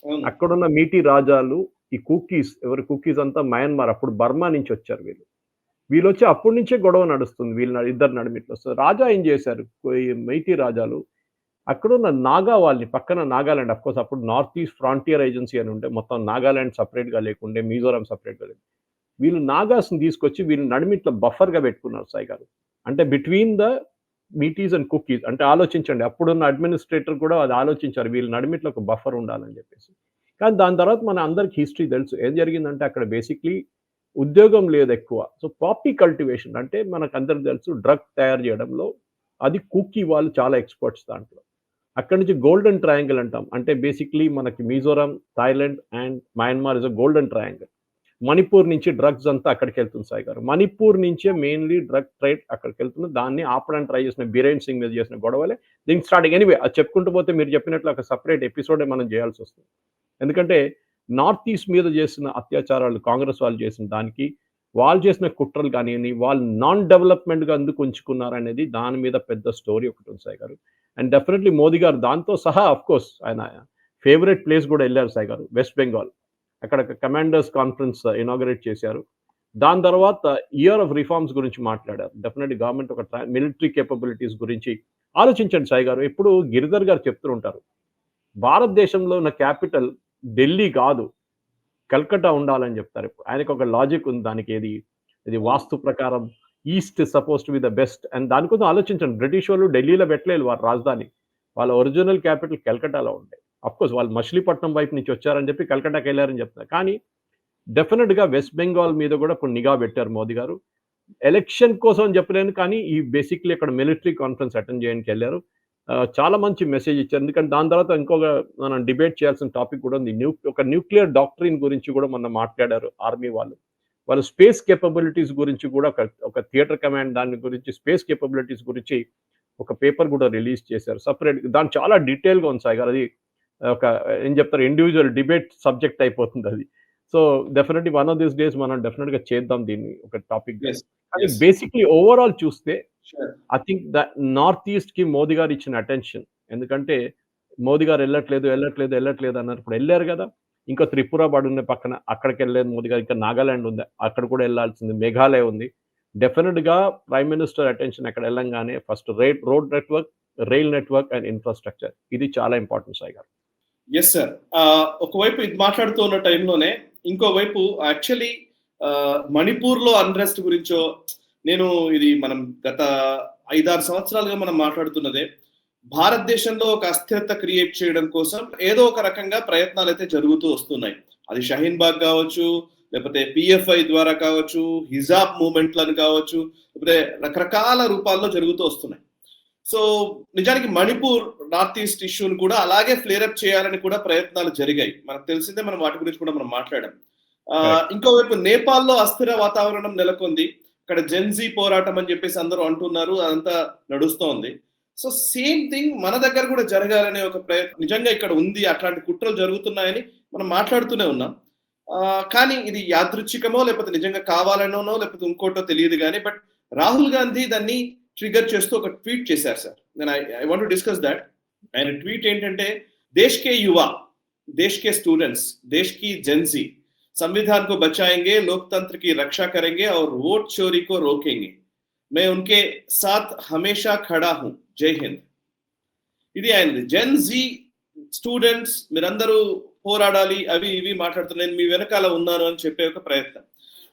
అవును. అక్కడున్న మీటీ రాజాలు ఈ కూకీస్ కూకీస్ అంతా మయన్మార్ అప్పుడు బర్మా నుంచి వచ్చారు వీళ్ళు. వీళ్ళొచ్చి అప్పటి నుంచే గొడవ నడుస్తుంది. ఇద్దరి నడుమిట్లో. సో రాజా ఏం చేశారు? ఈ మైటీ రాజాలు అక్కడున్న నాగా వాళ్ళని పక్కన నాగాలాండ్ అఫ్‌కోర్స్ అప్పుడు నార్త్ ఈస్ట్ ఫ్రాంటియర్ ఏజెన్సీ అని ఉండే. మొత్తం నాగాలాండ్ సెపరేట్‌గా లేకుండే. మిజోరాం సెపరేట్‌గా లేదు. వీళ్ళు నాగాస్‌ని తీసుకొచ్చి వీళ్ళ నడుమిట్ల బఫర్‌గా పెట్టుకున్నారు సాయి గారు. అంటే between the Meiteis and cookies అంటే ఆలోచించండి. అప్పుడున్న అడ్మినిస్ట్రేటర్ కూడా అది ఆలోచించారు. వీళ్ళ నడుమిట్ల ఒక బఫర్ ఉండాలని చెప్పేసి. కానీ దాని తర్వాత మన అందరికి హిస్టరీ తెలుసు. ఏం జరిగిందంటే అక్కడ బేసిక్‌లీ ఉద్యోగం లేదెక్కువ. సో పాపీ కల్టివేషన్ అంటే మనకందరికి తెలుసు డ్రగ్ తయారు చేయడంలో అది కుకీ వాళ్ళు చాలా ఎక్స్‌పర్ట్స్ దాంట్లో. అక్కడి నుంచి గోల్డెన్ ట్రయాంగిల్ అంటాం. అంటే బేసిక్‌లీ మనకి Mizoram, Thailand and Myanmar is a golden triangle. Manipur నుంచి డ్రగ్స్ అంతా అక్కడికెళ్తుంది సాయి గారు. మణిపూర్ నుంచే మెయిన్‌లీ డ్రగ్ ట్రేడ్ అక్కడికెళ్తుంది. దాన్ని ఆపడానికి ట్రై చేసిన బీరేన్ సింగ్ మీద చేసిన గొడవలే దీనికి స్టార్టింగ్. ఎనీవే అది చెప్పుకుంటూ పోతే మీరు చెప్పినట్లు ఒక సెపరేట్ ఎపిసోడే మనం చేయాల్సొస్తుంది. ఎందుకంటే నార్త్ ఈస్ట్ మీద చేసిన అత్యాచారాలు కాంగ్రెస్ వాళ్ళు చేసిన దానికి, వాళ్ళు చేసిన కుట్రలు కానియండి, వాళ్ళు నాన్ డెవలప్‌మెంట్‌గా ఎందుకు ఉంచుకున్నారనేది దాని మీద పెద్ద స్టోరీ ఒకటుంది సాయి గారు. అండ్ డెఫినెట్‌లీ మోదీ గారు దాంతో సహా ఆఫ్‌కోర్స్ ఆయన ఫేవరెట్ ప్లేస్ కూడా ఎళ్లారు సాయి గారు. వెస్ట్ బెంగాల్. అక్కడ కమాండర్స్ కాన్ఫరెన్స్ ఇనాగరేట్ చేశారు. దాని తర్వాత ఇయర్ ఆఫ్ రిఫార్మ్స్ గురించి మాట్లాడారు. డెఫినెట్‌లీ గవర్నమెంట్ ఒక మిలిటరీ కేపబిలిటీస్ గురించి ఆలోచించండి సాయి గారు. ఎప్పుడు గిరిధర్ గారు చెప్తూ ఉంటారు. భారతదేశంలో ఉన్న క్యాపిటల్ ఢిల్లీ కాదు. కల్కట్టా ఉండాలని చెప్తారు. ఆయనకు ఒక లాజిక్ ఉంది దానికి ఇది వాస్తు ప్రకారం east suppose to be the best and దాని కోసం ఆలోచించండి. బ్రిటిష్ వాళ్ళు ఢిల్లీలో పెట్టలేదు వారి రాజధాని. వాళ్ళ ఒరిజినల్ క్యాపిటల్ కల్కట్టాలో ఉండే. అఫ్‌కోర్స్ వాళ్ళు మచిలీపట్నం వైపు నుంచి వచ్చారని చెప్పి కల్కట్టాకెళ్లారని చెప్తున్నారు. కానీ డెఫినిట్‌గా వెస్ట్ బెంగాల్ మీద కూడా ఇప్పుడు నిఘా పెట్టారు మోదీ గారు. ఎలక్షన్ కోసం అని చెప్పలేను కానీ ఈ బేసిక్‌లీ అక్కడ మిలిటరీ కాన్ఫరెన్స్ అటెండ్ చేయడానికెళ్లారు. చాలా మంచి మెసేజ్ ఇచ్చారు. ఎందుకంటే దాని తర్వాత ఇంకొక మనం డిబేట్ చేయాల్సిన టాపిక్ కూడా ఉంది. ఒక న్యూక్లియర్ డాక్ట్రిన్ గురించి కూడా మొన్న మాట్లాడారు ఆర్మీ వాళ్ళు. వాళ్ళు స్పేస్ కేపబిలిటీస్ గురించి కూడా ఒక థియేటర్ కమాండ్ దాని గురించి స్పేస్ కేపబిలిటీస్ గురించి ఒక పేపర్ కూడా రిలీజ్ చేశారు. సెపరేట్ దాని చాలా డీటెయిల్‌గా ఉంది సాయి గారు. అది ఒక ఏం చెప్తారు ఇండివిడ్యువల్ డిబేట్ సబ్జెక్ట్ అయిపోతుందది. So definitely one of these days మనం డెఫినెట్‌గా చేద్దాం దీన్ని ఒక టాపిక్‌గా. యెస్. కానీ యెస్. బేసిక్‌లీ ఓవరాల్ చూస్తే sure. I think the north ఈస్ట్‌కి మోదీ గారు ఇచ్చిన అటెన్షన్. ఎందుకంటే మోదీ గారు ఎళ్ళట్లేదు అన్నారు. ఇప్పుడు ఎళ్లారు గదా! ఇంకా త్రిపుర పడుంది పక్కన. అక్కడికెళ్ళలేదు మోదీ గారు. ఇంకా నాగాలాండ్ ఉంది. అక్కడ కూడా ఎళ్ళాల్సింది. మేఘాలయ ఉంది. డెఫినిట్‌గా ప్రైమ్ మినిస్టర్ అటెన్షన్ అక్కడ ఎళ్ళంగానే first road network, rail network and infrastructure. ఇది చాలా ఇంపార్టెంట్ సాయి గారు. Yes sir. ఒకవైపు ఇది మాట్లాడుతూ ఉన్న టైంలోనే ఇంకోవైపు యాక్చువల్లీ మణిపూర్‌లో అన్రెస్ట్ గురించో నేను ఇది మనం గత 5, 6 సంవత్సరాలుగా మనం మాట్లాడుతున్నదే. భారతదేశంలో ఒక అస్థిరత క్రియేట్ చేయడం కోసం ఏదో ఒక రకంగా ప్రయత్నాలైతే జరుగుతూ వస్తున్నాయి. అది షహీన్ బాగ్ కావచ్చు, లేకపోతే పీఎఫ్ఐ ద్వారా కావచ్చు, హిజాబ్ మూవ్‌మెంట్‌లని కావచ్చు, లేకపోతే రకరకాల రూపాల్లో జరుగుతూ వస్తున్నాయి. సో నిజానికి మణిపూర్ నార్త్ ఈస్ట్ ఇష్యూని కూడా అలాగే ఫ్లేర్ అప్ చేయాలని కూడా ప్రయత్నాలు జరిగాయి. మనకు తెలిసిందే మనం వాటి గురించి కూడా మనం మాట్లాడాం. కరెక్ట్. ఇంకోవైపు నేపాల్‌లో అస్థిర వాతావరణం నెలకొంది. అక్కడ జెన్‌జీ పోరాటం అని చెప్పేసి అందరూ అంటున్నారు. అదంతా నడుస్తోంది. సో సేమ్ థింగ్ మన దగ్గర కూడా జరగాలనే ఒక ప్రయత్నం నిజంగా ఇక్కడ ఉంది. అట్లాంటి కుట్రలు జరుగుతున్నాయని మనం మాట్లాడుతూనే ఉన్నాం. కానీ ఇది యాదృచ్ఛికమో లేకపోతే నిజంగా కావాలనోనో లేకపోతే ఇంకోటో తెలియదు గానీ బట్ రాహుల్ గాంధీ దాన్ని ట్రిగ్గర్ చేస్తూ ఒక ట్వీట్ చేశారు సార్. నేను I want to discuss that. ఆయన ట్వీట్ ఏంటంటే దేశ్ కే యువ, దేశ్ కే స్టూడెంట్స్, దేశ్ की जेंजी संविधान को बचाएंगे, लोकतंत्र की रक्षा करेंगे और वोट चोरी को रोकेंगे. मैं उनके साथ हमेशा खड़ा हूं. जय हिंद. ఇది ఆయనది. జెన్‌జీ స్టూడెంట్స్ మీరందరూ పోరాడాలి అవి ఇవి మాట్లాడుతున్నారు. నేను మీ వెనకాల ఉన్నాను అని చెప్పే ఒక ప్రయత్నం.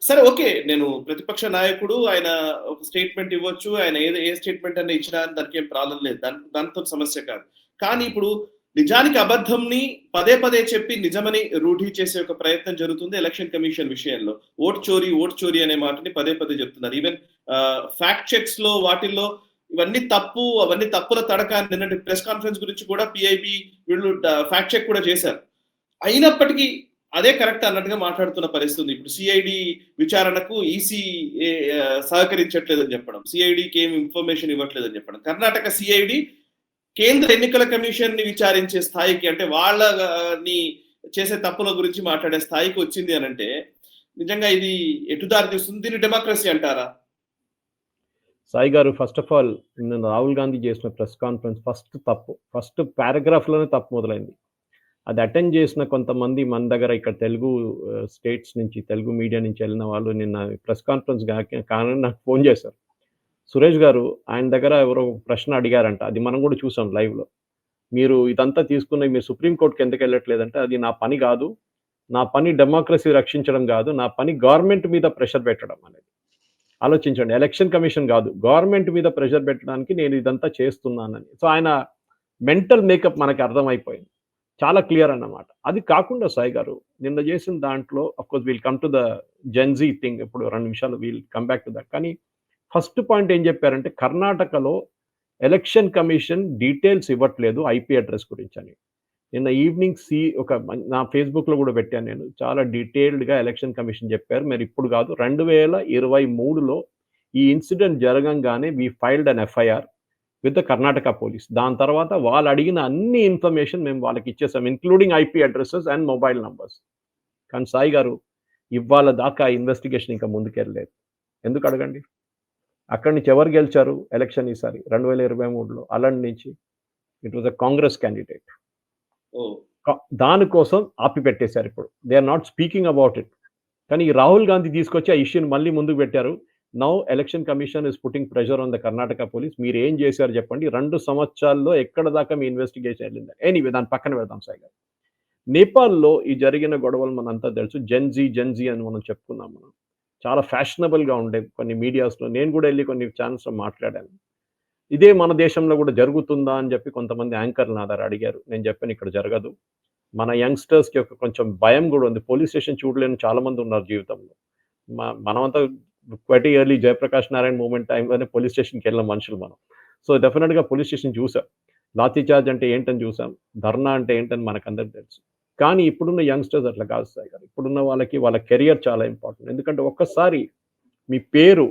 సరే ఓకే. నేను ప్రతిపక్ష నాయకుడు ఆయన ఒక స్టేట్మెంట్ ఇవ్వచ్చు. ఆయన ఏ స్టేట్మెంట్ అన్నా ఇచ్చినా దానికి ఏం ప్రాబ్లం లేదు. దాంతో సమస్య కాదు. కానీ ఇప్పుడు నిజానికి అబద్ధంని పదే పదే చెప్పి నిజమని రూఢి చేసే ఒక ప్రయత్నం జరుగుతుంది ఎలక్షన్ కమిషన్ విషయంలో. ఓట్ చోరీ అనే మాటని పదే పదే చెప్తున్నారు. ఈవెన్ ఫ్యాక్ట్ చెక్స్ లో వాటిల్లో ఇవన్నీ తప్పు, అవన్నీ తప్పుల తడక నిన్నటి ప్రెస్ కాన్ఫరెన్స్ గురించి కూడా పిఐబి వీళ్ళు ఫ్యాక్ట్ చెక్ కూడా చేశారు. అయినప్పటికీ అదే కరెక్ట్ అన్నట్టుగా మాట్లాడుతున్న పరిస్థితి. ఇప్పుడు సిఐడి విచారణకు ఈసీ సహకరించట్లేదని చెప్పడం, సిఐడికి ఏమి ఇన్ఫర్మేషన్ ఇవ్వట్లేదని చెప్పడం, కర్ణాటక సిఐడి కేంద్ర ఎన్నికల కమిషన్ ని విచారించే స్థాయికి, అంటే వాళ్ళని చేసే తప్పుల గురించి మాట్లాడే స్థాయికి వచ్చింది అని అంటే నిజంగా ఇది ఎటు దారి తీస్తుంది? దీన్ని డెమోక్రసీ అంటారా? సాయి గారు, ఫస్ట్ ఆఫ్ ఆల్ నిన్న రాహుల్ గాంధీ చేసిన ప్రెస్ కాన్ఫరెన్స్ ఫస్ట్ పారాగ్రాఫ్లోనే తప్పు మొదలైంది. అది అటెండ్ చేసిన కొంతమంది మన దగ్గర ఇక్కడ తెలుగు స్టేట్స్ నుంచి, తెలుగు మీడియా నుంచి వెళ్ళిన వాళ్ళు నిన్న ప్రెస్ కాన్ఫరెన్స్ కానీ నాకు ఫోన్ చేశారు. సురేష్ గారు, ఆయన దగ్గర ఎవరో ప్రశ్న అడిగారంట, అది మనం కూడా చూసాం లైవ్లో. మీరు ఇదంతా తీసుకున్న మీరు సుప్రీంకోర్టుకి ఎందుకు వెళ్ళట్లేదంటే, అది నా పని కాదు, నా పని డెమోక్రసీ రక్షించడం కాదు, నా పని గవర్నమెంట్ మీద ప్రెషర్ పెట్టడం అనేది. ఆలోచించండి, ఎలక్షన్ కమిషన్ కాదు, గవర్నమెంట్ మీద ప్రెషర్ పెట్టడానికి నేను ఇదంతా చేస్తున్నానని. సో ఆయన మెంటల్ మేకప్ మనకి అర్థమైపోయింది, చాలా క్లియర్ అన్నమాట. అది కాకుండా సాయి గారు నిన్న చేసిన దాంట్లో of course we'll come to the Gen Z thing, ఇప్పుడు 2 నిమిషాలు we'll come back to that. కానీ ఫస్ట్ పాయింట్ ఏం చెప్పారంటే, కర్ణాటకలో ఎలక్షన్ కమిషన్ డీటెయిల్స్ ఇవ్వట్లేదు ఐపీ అడ్రస్ గురించి అని. నిన్న ఈవినింగ్ నా ఫేస్బుక్లో కూడా పెట్టాను నేను, చాలా డీటెయిల్డ్గా ఎలక్షన్ కమిషన్ చెప్పారు. మరి ఇప్పుడు కాదు, 2023లో ఈ ఇన్సిడెంట్ జరగంగానే we filed an FIR with the Karnataka police. దాని తర్వాత వాళ్ళు అడిగిన అన్ని ఇన్ఫర్మేషన్ మేము వాళ్ళకి ఇచ్చేసాం, including IP addresses and mobile numbers. కానీ సాయి గారు, ఇవాళ దాకా ఇన్వెస్టిగేషన్ ఇంకా ముందుకెళ్ళలేదు. ఎందుకు అడగండి? అక్కడి నుంచి ఎవరు గెలిచారు ఎలక్షన్ ఈసారి 2023లో? అలండ్ నుంచి it was a Congress candidate. దానికోసం ఆపిపెట్టేశారు. ఇప్పుడు they are not speaking about it. కానీ ఈ రాహుల్ గాంధీ తీసుకొచ్చి ఆ ఇష్యూని మళ్ళీ ముందుకు పెట్టారు. Now election commission is putting pressure on the Karnataka police. మీరు ఏం చేశారు చెప్పండి, 2 సంవత్సరాల్లో ఎక్కడ దాకా మీ ఇన్వెస్టిగేషన్ వెళ్ళింది? ఎనీవే, దాని పక్కన పెడదాం సాయి గారు. నేపాల్లో ఈ జరిగిన గొడవలు మనంతా తెలుసు. జెన్జీ అని మనం చెప్పుకున్నాం. మనం చాలా ఫ్యాషనబుల్గా ఉండే కొన్ని మీడియాస్లో, నేను కూడా వెళ్ళి కొన్ని ఛానల్స్లో మాట్లాడాను. ఇదే మన దేశంలో కూడా జరుగుతుందా అని చెప్పి కొంతమంది యాంకర్లు నా దగ్గర అడిగారు. నేను చెప్పాను, ఇక్కడ జరగదు. మన యంగ్స్టర్స్కి కొంచెం భయం కూడా ఉంది. పోలీస్ స్టేషన్ చూడలేని చాలా మంది ఉన్నారు జీవితంలో. మనమంతా quite early Jayaprakash Narayan movement టైంలోనే పోలీస్ స్టేషన్కి వెళ్ళిన మనుషులు మనం. సో డెఫినెట్గా పోలీస్ స్టేషన్ చూసాం, లాఠీ చార్జ్ అంటే ఏంటని చూసాం, ధర్నా అంటే ఏంటని మనకందరికి తెలుసు. కానీ ఇప్పుడున్న యంగ్స్టర్స్ అట్లా కాదు సార్ గారు. ఇప్పుడున్న వాళ్ళకి వాళ్ళ కెరియర్ చాలా ఇంపార్టెంట్. ఎందుకంటే ఒక్కసారి మీ పేరు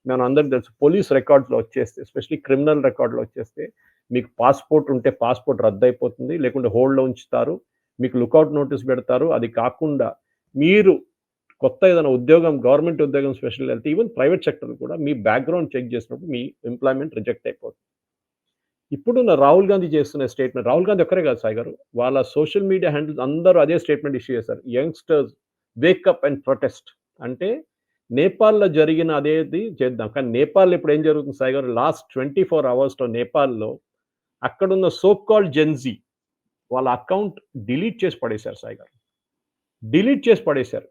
మనం అందరికి తెలుసు, పోలీస్ రికార్డ్స్లో వచ్చేస్తే, ఎస్పెషలీ క్రిమినల్ రికార్డులో వచ్చేస్తే, మీకు పాస్పోర్ట్ ఉంటే పాస్పోర్ట్ రద్దు అయిపోతుంది, లేకుంటే హోల్డ్లో ఉంచుతారు, మీకు లుకౌట్ నోటీస్ పెడతారు. అది కాకుండా మీరు కొత్త ఏదైనా ఉద్యోగం, గవర్నమెంట్ ఉద్యోగం స్పెషల్ వెళ్తే, ఈవెన్ ప్రైవేట్ సెక్టర్ కూడా మీ బ్యాక్గ్రౌండ్ చెక్ చేసినప్పుడు మీ ఎంప్లాయ్మెంట్ రిజెక్ట్ అయిపోతుంది. ఇప్పుడున్న రాహుల్ గాంధీ చేస్తున్న స్టేట్మెంట్, రాహుల్ గాంధీ ఒక్కరే కాదు సాయి గారు, వాళ్ళ సోషల్ మీడియా హ్యాండిల్స్ అందరూ అదే స్టేట్మెంట్ ఇష్యూ చేశారు, యంగ్స్టర్స్ వేకప్ అండ్ ప్రొటెస్ట్. అంటే నేపాల్లో జరిగిన అదేది చేద్దాం. కానీ నేపాల్ ఇప్పుడు ఏం జరుగుతుంది సాయి గారు, లాస్ట్ 24 అవర్స్లో నేపాల్లో అక్కడున్న సో కాల్డ్ జెన్జీ వాళ్ళ అకౌంట్ డిలీట్ చేసి పడేశారు సాయి గారు. డిలీట్ చేసి పడేశారు.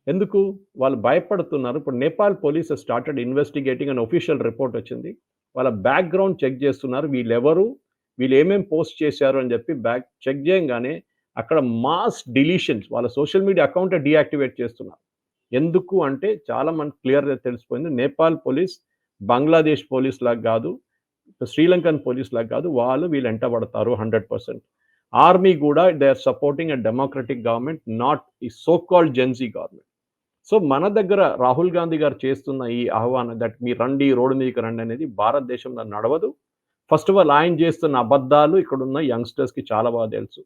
ఎందుకు? వాళ్ళు భయపడుతున్నారు. ఇప్పుడు నేపాల్ పోలీస్ స్టార్టెడ్ ఇన్వెస్టిగేటింగ్ అని ఒఫీషియల్ రిపోర్ట్ వచ్చింది. వాళ్ళ బ్యాక్గ్రౌండ్ చెక్ చేస్తున్నారు, వీళ్ళెవరు, వీళ్ళు ఏమేమి పోస్ట్ చేశారు అని చెప్పి చెక్ చేయగానే అక్కడ మాస్ డిలీషన్స్, వాళ్ళ సోషల్ మీడియా అకౌంట్ డీయాక్టివేట్ చేస్తున్నారు. ఎందుకు అంటే చాలా మనకు క్లియర్గా తెలిసిపోయింది, నేపాల్ పోలీస్ బంగ్లాదేశ్ పోలీస్ లాగా కాదు, శ్రీలంకన్ పోలీస్ లాగా కాదు, వీళ్ళు ఎంటబడతారు 100%. ఆర్మీ కూడా they are supporting a democratic government, not ఈ so called Gen Z government. So మన దగ్గర రాహుల్ గాంధీ గారు చేస్తున్న ఈ ఆహ్వానం, దట్ మీరు రండి, రోడ్డు మీదకి రండి అనేది భారతదేశంలో నడవదు. ఫస్ట్ ఆఫ్ ఆల్ ఆయన చేస్తున్న అబద్ధాలు ఇక్కడున్న యంగ్స్టర్స్కి చాలా బాగా తెలుసు.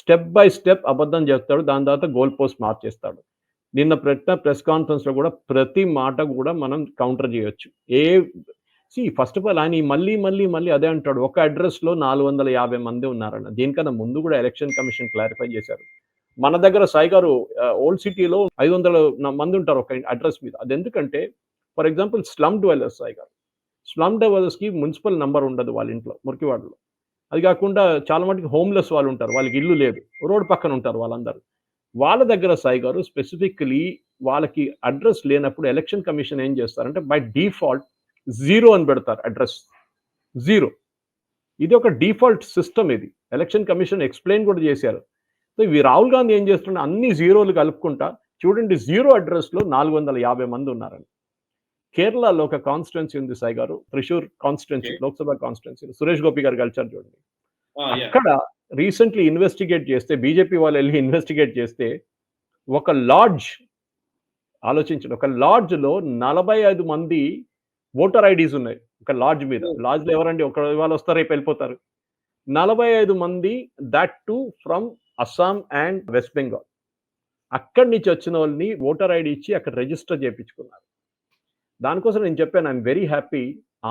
స్టెప్ బై స్టెప్ అబద్ధం చెప్తాడు, దాని తర్వాత గోల్ పోస్ట్ మార్చేస్తాడు. నిన్న ప్రెస్ కాన్ఫరెన్స్లో కూడా ప్రతి మాట కూడా మనం కౌంటర్ చేయొచ్చు. ఫస్ట్ ఆఫ్ ఆల్ ఆయన మళ్ళీ అదే అంటాడు, ఒక అడ్రస్లో 450 మంది ఉన్నారన్న. దీనికన్నా ముందు కూడా ఎలక్షన్ కమిషన్ క్లారిఫై చేశారు. మన దగ్గర సాయి గారు ఓల్డ్ సిటీలో 500 మంది ఉంటారు ఒక అడ్రస్ మీద. అది ఎందుకంటే for example slum dwellers Sai గారు, స్లమ్ డ్వెల్లర్స్కి మున్సిపల్ నెంబర్ ఉండదు వాళ్ళ ఇంట్లో, మురికివాడలో. అది కాకుండా చాలా మటుకు హోమ్లెస్ వాళ్ళు ఉంటారు, వాళ్ళకి ఇల్లు లేదు, రోడ్ పక్కన ఉంటారు వాళ్ళందరూ. వాళ్ళ దగ్గర సాయి గారు స్పెసిఫికలీ వాళ్ళకి అడ్రస్ లేనప్పుడు ఎలక్షన్ కమిషన్ ఏం చేస్తారంటే బై డిఫాల్ట్ 0 అని పెడతారు, అడ్రస్ 0. ఇది ఒక డిఫాల్ట్ సిస్టమ్. ఇది ఎలక్షన్ కమిషన్ ఎక్స్ప్లెయిన్ కూడా చేశారు. సో ఇవి రాహుల్ గాంధీ ఏం చేస్తున్నా అన్ని జీరోలు కలుపుకుంటా చూడండి, 0 అడ్రస్లో 450 మంది ఉన్నారని. కేరళలో ఒక కాన్స్టిట్యున్సీ ఉంది సాయి గారు, త్రిశూర్ కాన్స్టిట్యున్సీ, లోక్సభ కాన్స్టిట్యున్సీ, సురేష్ గోపి గారు కలిసారు చూడండి. అక్కడ రీసెంట్లీ ఇన్వెస్టిగేట్ చేస్తే, బీజేపీ వాళ్ళు వెళ్ళి ఇన్వెస్టిగేట్ చేస్తే, ఒక లాడ్జ్, ఆలోచించండి, ఒక లాడ్జ్లో 45 మంది ఓటర్ ఐడీస్ ఉన్నాయి ఒక లాడ్జ్ మీద. లాడ్జ్లో ఎవరండి, ఒక ఇవాళ వస్తారు రేపు వెళ్ళిపోతారు. 45 మంది that to from Assam and west Bengal. అక్కడి నుంచి వచ్చిన వాళ్ళని ఓటర్ ఐడి ఇచ్చి అక్కడ రిజిస్టర్ చేయించుకున్నారు. దానికోసం నేను చెప్పాను I'm very happy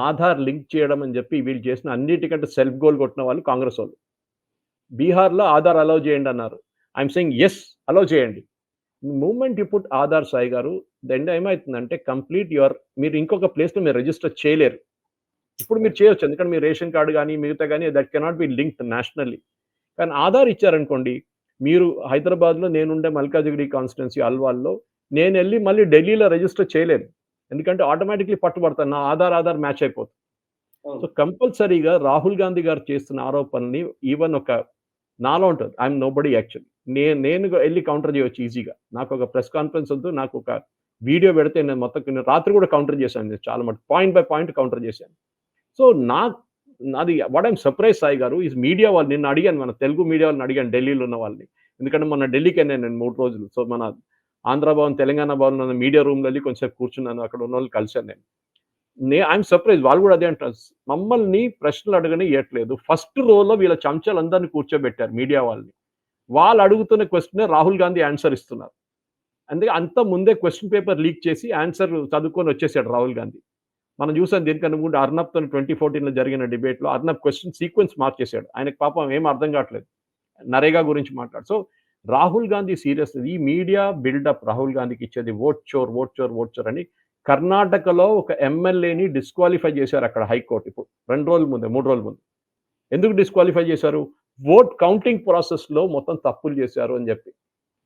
Aadhaar link చేయడం అని చెప్పి వీళ్ళు చేసిన అన్నిటికంటే సెల్ఫ్ గోల్ కొట్టిన వాళ్ళు కాంగ్రెస్ వాళ్ళు. బీహార్‌లో ఆధార్ అలౌ చేయండి అన్నారు. ఐఎమ్ సేయింగ్ యెస్ అలౌ చేయండి. Movement you put Aadhaar Sai గారు దెన్ ఏమైతుందంటే కంప్లీట్ మీరు ఇంకొక ప్లేస్‌లో మీరు రిజిస్టర్ చేయలేరు. ఇప్పుడు మీరు చేయొచ్చు. ఎందుకంటే మీ రేషన్ కార్డ్ గాని, మిగతా గాని that cannot be linked nationally. కానీ ఆధార్ ఇచ్చారనుకోండి, మీరు హైదరాబాద్‌లో నేనుండే మల్కాజిగిరి కాన్స్టిట్యుయెన్సీ అల్వాల్‌లో నేనెళ్ళి మళ్ళీ ఢిల్లీలో రిజిస్టర్ చేయలేను. ఎందుకంటే ఆటోమేటిక్‌లీ పట్టుబడతాను. నా ఆధార్ మ్యాచ్ అయిపోతుంది. అవును. సో కంపల్సరీగా రాహుల్ గాంధీ గారు చేస్తున్న ఆరోపణల్ని ఈవెన్ నాలో ఉంటది. I'm nobody actually. నేను ఎళ్లి కౌంటర్ చేయొచ్చు ఈజీగా. నాకొక ప్రెస్ కాన్ఫరెన్స్ వద్దు. నాకొక వీడియో పెడితే నేను రాత్రి కూడా కౌంటర్ చేశాను. నేను చాలా మటుకు పాయింట్ బై పాయింట్ కౌంటర్ చేశాను. సో నాది వాట్ ఐఎమ్ సర్ప్రైజ్ సాయి గారు ఈజ్ మీడియా వాళ్ళు నిన్న అడిగాను, మన తెలుగు మీడియా వాళ్ళని అడిగాను ఢిల్లీలో ఉన్న వాళ్ళని. ఎందుకంటే మొన్న ఢిల్లీకెళ్ళాను నేను 3 రోజులు. సో మన ఆంధ్ర భవన్, తెలంగాణ భవన్ ఉన్న మీడియా రూమ్‌లో ఎళ్లి కొంచెంసేపు కూర్చున్నాను. అక్కడ ఉన్నోళ్ళని కలిసాను నేను. ఐయామ్ సర్ప్రైజ్ వాళ్ళు కూడా అదే అంటారు. మమ్మల్ని ప్రశ్నలు అడగనియ్యట్లేదు. ఫస్ట్ రోలో వీళ్ళ చెంచాలందరిని కూర్చోబెట్టారు మీడియా వాళ్ళని. వాళ్ళు అడుగుతున్న క్వెషనే రాహుల్ గాంధీ ఆన్సర్ ఇస్తున్నారు. అందుకే అంత ముందే క్వెషన్ పేపర్ లీక్ చేసి ఆన్సర్ చదువుకొని వచ్చేసాడు రాహుల్ గాంధీ. మనం చూసాం దీనికన్నా ముందు అర్నబ్‌తోని 2014లో జరిగిన డిబేట్‌లో అర్నబ్ క్వెషన్ సీక్వెన్స్ మార్చేసాడు. ఆయనకు పాపం ఏం అర్థం కావట్లేదు. నరేగా గురించి మాట్లాడు. So Rahul Gandhi serious. ఈ మీడియా బిల్డప్ రాహుల్ గాంధీకి ఇచ్చేది ఓట్ చోర్ అని కర్ణాటకలో ఒక ఎమ్మెల్యేని డిస్‌క్వాలిఫై చేశారు అక్కడ హైకోర్ట్ ఇప్పుడు 2 రోజుల ముందే, 3 రోజుల ముందు. ఎందుకు డిస్‌క్వాలిఫై చేశారు? ఓట్ కౌంటింగ్ ప్రాసెస్‌లో మొత్తం తప్పులు చేశారు అని చెప్పి.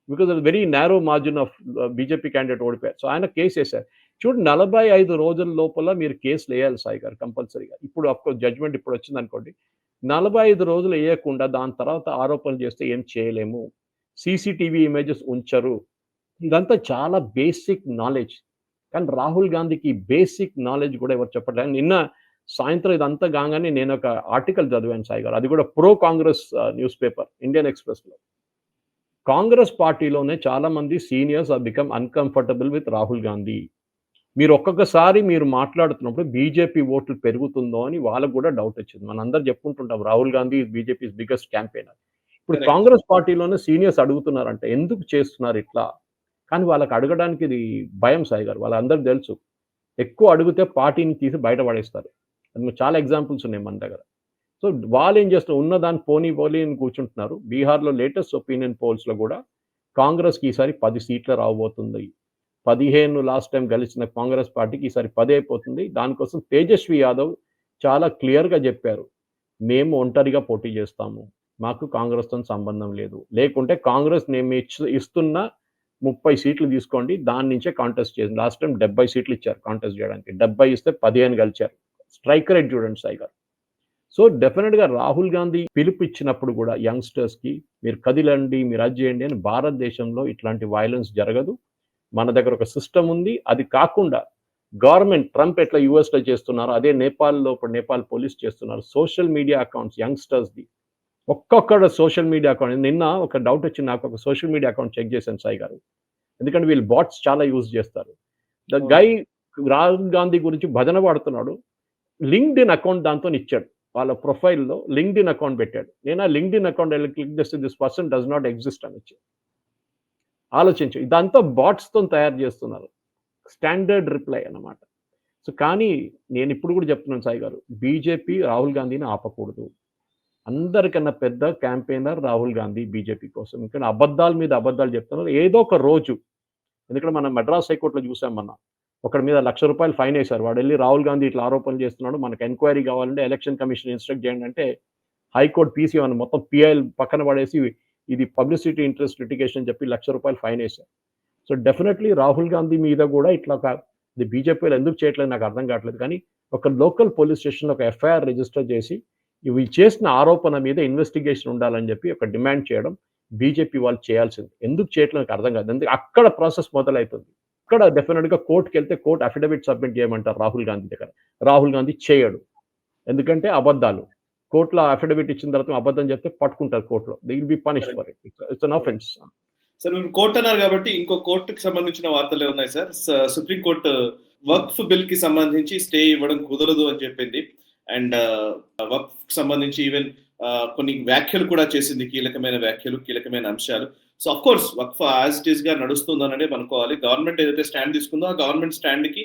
Because of very narrow margin of BJP candidate ఓడిపోయారు. సో ఆయన కేసేశారు. చూడండి 45 రోజుల లోపల మీరు కేసులేయాలి సాయి గారు కంపల్సరీగా. ఇప్పుడు అఫ్‌కోర్స్ జడ్జ్‌మెంట్ ఇప్పుడు వచ్చిందనుకోండి. 45 రోజులు ఎయకుండా దాని తర్వాత ఆరోపణలు చేస్తే ఏం చేయలేము. సీసీటీవీ ఇమేజెస్ ఉంచరు. ఇదంతా చాలా బేసిక్ నాలెడ్జ్. కానీ రాహుల్ గాంధీకి బేసిక్ నాలెడ్జ్ కూడా ఎవరు చెప్పట్లేదు. నిన్న సాయంత్రం ఇదంతా కాగానే నేను ఒక ఆర్టికల్ చదివాను సాయి గారు. అది కూడా pro Congress news paper Indian ఎక్స్‌ప్రెస్‌లో. కాంగ్రెస్ పార్టీలోనే చాలా మంది seniors have become uncomfortable with Rahul Gandhi. మీరు ఒక్కొక్కసారి మీరు మాట్లాడుతున్నప్పుడు బీజేపీ ఓట్లు పెరుగుతుందో అని వాళ్ళకి కూడా డౌట్ వచ్చింది. మనందరం చెప్పుకుంటుంటాం Rahul Gandhi BJP's biggest campaigner. ఇప్పుడు కరెక్ట్. కాంగ్రెస్ పార్టీలోనే సీనియర్స్ అడుగుతున్నారంట ఎందుకు చేస్తున్నారు ఇట్లా? కానీ వాళ్ళకి అడగడానికి ఇది భయం సాయి గారు. వాళ్ళందరికి తెలుసు. ఎక్కువ అడిగితే పార్టీని తీసి బయట పడేస్తారు. అది చాలా ఎగ్జాంపుల్స్ ఉన్నాయి మన దగ్గర. సో వాళ్ళేం చేస్తున్నారు ఉన్నదాన్ని పోనీ అని కూర్చుంటున్నారు. బీహార్‌లో లేటెస్ట్ ఒపీనియన్ పోల్స్‌లో కూడా కాంగ్రెస్‌కి ఈసారి 10 సీట్లు రాబోతుంది. 15 లాస్ట్ టైం గెలిచిన కాంగ్రెస్ పార్టీకి ఈసారి 10 అయిపోతుంది. దానికోసం తేజస్వి యాదవ్ చాలా క్లియర్‌గా చెప్పారు. మేము ఒంటరిగా పోటీ చేస్తాము. మాకు కాంగ్రెస్‌తోని సంబంధం లేదు. లేకుంటే కాంగ్రెస్ మేము ఇస్తున్న 30 సీట్లు తీసుకోండి. దాని నుంచే కాంటెస్ట్ చేయండి. లాస్ట్ టైం 70 సీట్లు ఇచ్చారు కాంటెస్ట్ చేయడానికి. 70 ఇస్తే 15 గెలిచారు. స్ట్రైక్ రేట్ చూడండి సాయి గారు. సో డెఫినిట్‌గా రాహుల్ గాంధీ పిలుపిచ్చినప్పుడు కూడా యంగ్‌స్టర్స్‌కి మీరు కదిలండి, మీరు అది చేయండి అని భారతదేశంలో ఇట్లాంటి వయలెన్స్ జరగదు. మన దగ్గర ఒక సిస్టమ్ ఉంది. అది కాకుండా గవర్నమెంట్ ట్రంప్ ఎట్లా యూఎస్‌లో చేస్తున్నారో అదే నేపాల్‌లో ఇప్పుడు నేపాల్ పోలీస్ చేస్తున్నారు. సోషల్ మీడియా అకౌంట్స్ యంగ్‌స్టర్స్‌ది. ఒక్కొక్కడు సోషల్ మీడియా అకౌంట్ నిన్న ఒక డౌట్ వచ్చింది నాకు. ఒక సోషల్ మీడియా అకౌంట్ చెక్ చేశాను సాయి గారు. ఎందుకంటే వీళ్ళు బాట్స్ చాలా యూజ్ చేస్తారు. ద గై రాహుల్ గాంధీ గురించి భజన పాడుతున్నాడు. లింక్డ్ఇన్ అకౌంట్ దాంతోని ఇచ్చాడు. వాళ్ళ ప్రొఫైల్‌లో లింక్డ్ఇన్ అకౌంట్ పెట్టాడు. నేను ఆ లింక్డ్ఇన్ అకౌంట్ క్లిక్ చేస్తే this person does not exist అని వచ్చింది. ఆలోచించు. ఇదంతా బాట్స్‌తోని తయారు చేస్తున్నారు. స్టాండర్డ్ రిప్లై అన్నమాట. సో కానీ నేను ఇప్పుడు కూడా చెప్తున్నాను సాయి గారు. బీజేపీ రాహుల్ గాంధీని ఆపకూడదు. అందరికన్నా పెద్ద క్యాంపెయినర్ రాహుల్ గాంధీ బీజేపీ కోసం. ఎందుకంటే అబద్ధాల మీద అబద్ధాలు చెప్తున్నారు. ఏదో ఒక రోజు ఎందుకంటే మనం మద్రాస్ హైకోర్ట్‌లో చూసాం మొన్న. ఒకడి మీద ₹1,00,000 ఫైన్ ఏశారు. వాడెళ్ళి రాహుల్ గాంధీ ఇట్లా ఆరోపణలు చేస్తున్నాడు. మనకు ఎంక్వైరీ కావాలంటే ఎలక్షన్ కమిషన్ ఇన్‌స్ట్రక్ట్ చేయండి అంటే హైకోర్ట్ పీసీ మొత్తం పీఐఎల్ పక్కన పడేసి ఇది పబ్లిసిటీ ఇంట్రెస్ట్ లిటిగేషన్ అని చెప్పి ₹1,00,000 ఫైన్ ఏశారు. సో డెఫినెట్‌లీ రాహుల్ గాంధీ మీద కూడా ఇట్లా ఇది బీజేపీలో ఎందుకు చేయట్లేదు నాకు అర్థం కావట్లేదు. కానీ ఒక లోకల్ పోలీస్ స్టేషన్‌లో ఒక ఎఫ్ఐఆర్ రిజిస్టర్ చేసి ఇవి చేసిన ఆరోపణ మీద ఇన్వెస్టిగేషన్ ఉండాలని చెప్పి ఒక డిమాండ్ చేయడం బీజేపీ వాళ్ళు చేయాల్సింది. ఎందుకు చేయట్లేదు నాకు అర్థం కాదు. ఎందుకంటే అక్కడ ప్రాసెస్ మొదలవుతుంది. అక్కడ డెఫినెట్‌గా కోర్ట్‌కెళ్తే కోర్ట్ అఫిడవిట్ సబ్మిట్ చేయమంటారు రాహుల్ గాంధీ దగ్గర. రాహుల్ గాంధీ చేయడు. ఎందుకంటే అబద్ధాలు. కోర్ట్‌లో అఫిడవిట్ ఇచ్చిన తర్వాత అబద్ధం చెప్తే పట్టుకుంటారు కోర్ట్‌లో. They will be punished for it. It's an offence. Sir మీరు కోర్ట్ అన్నారు కాబట్టి ఇంకో కోర్టుకి సంబంధించిన వార్తలే ఉన్నాయి sir. Supreme court Waqf bill కి సంబంధించి స్టే ఇవ్వడం కుదరదు అని చెప్పింది. అండ్ వక్ఫ్ సంబంధించి ఈవెన్ కొన్ని వ్యాఖ్యలు కూడా చేసింది, కీలకమైన వ్యాఖ్యలు, కీలకమైన అంశాలు. So of course Waqf as it is గా నడుస్తుందనే అనుకోవాలి. గవర్నమెంట్ ఏదైతే స్టాండ్ తీసుకుందో ఆ గవర్నమెంట్ స్టాండ్ కి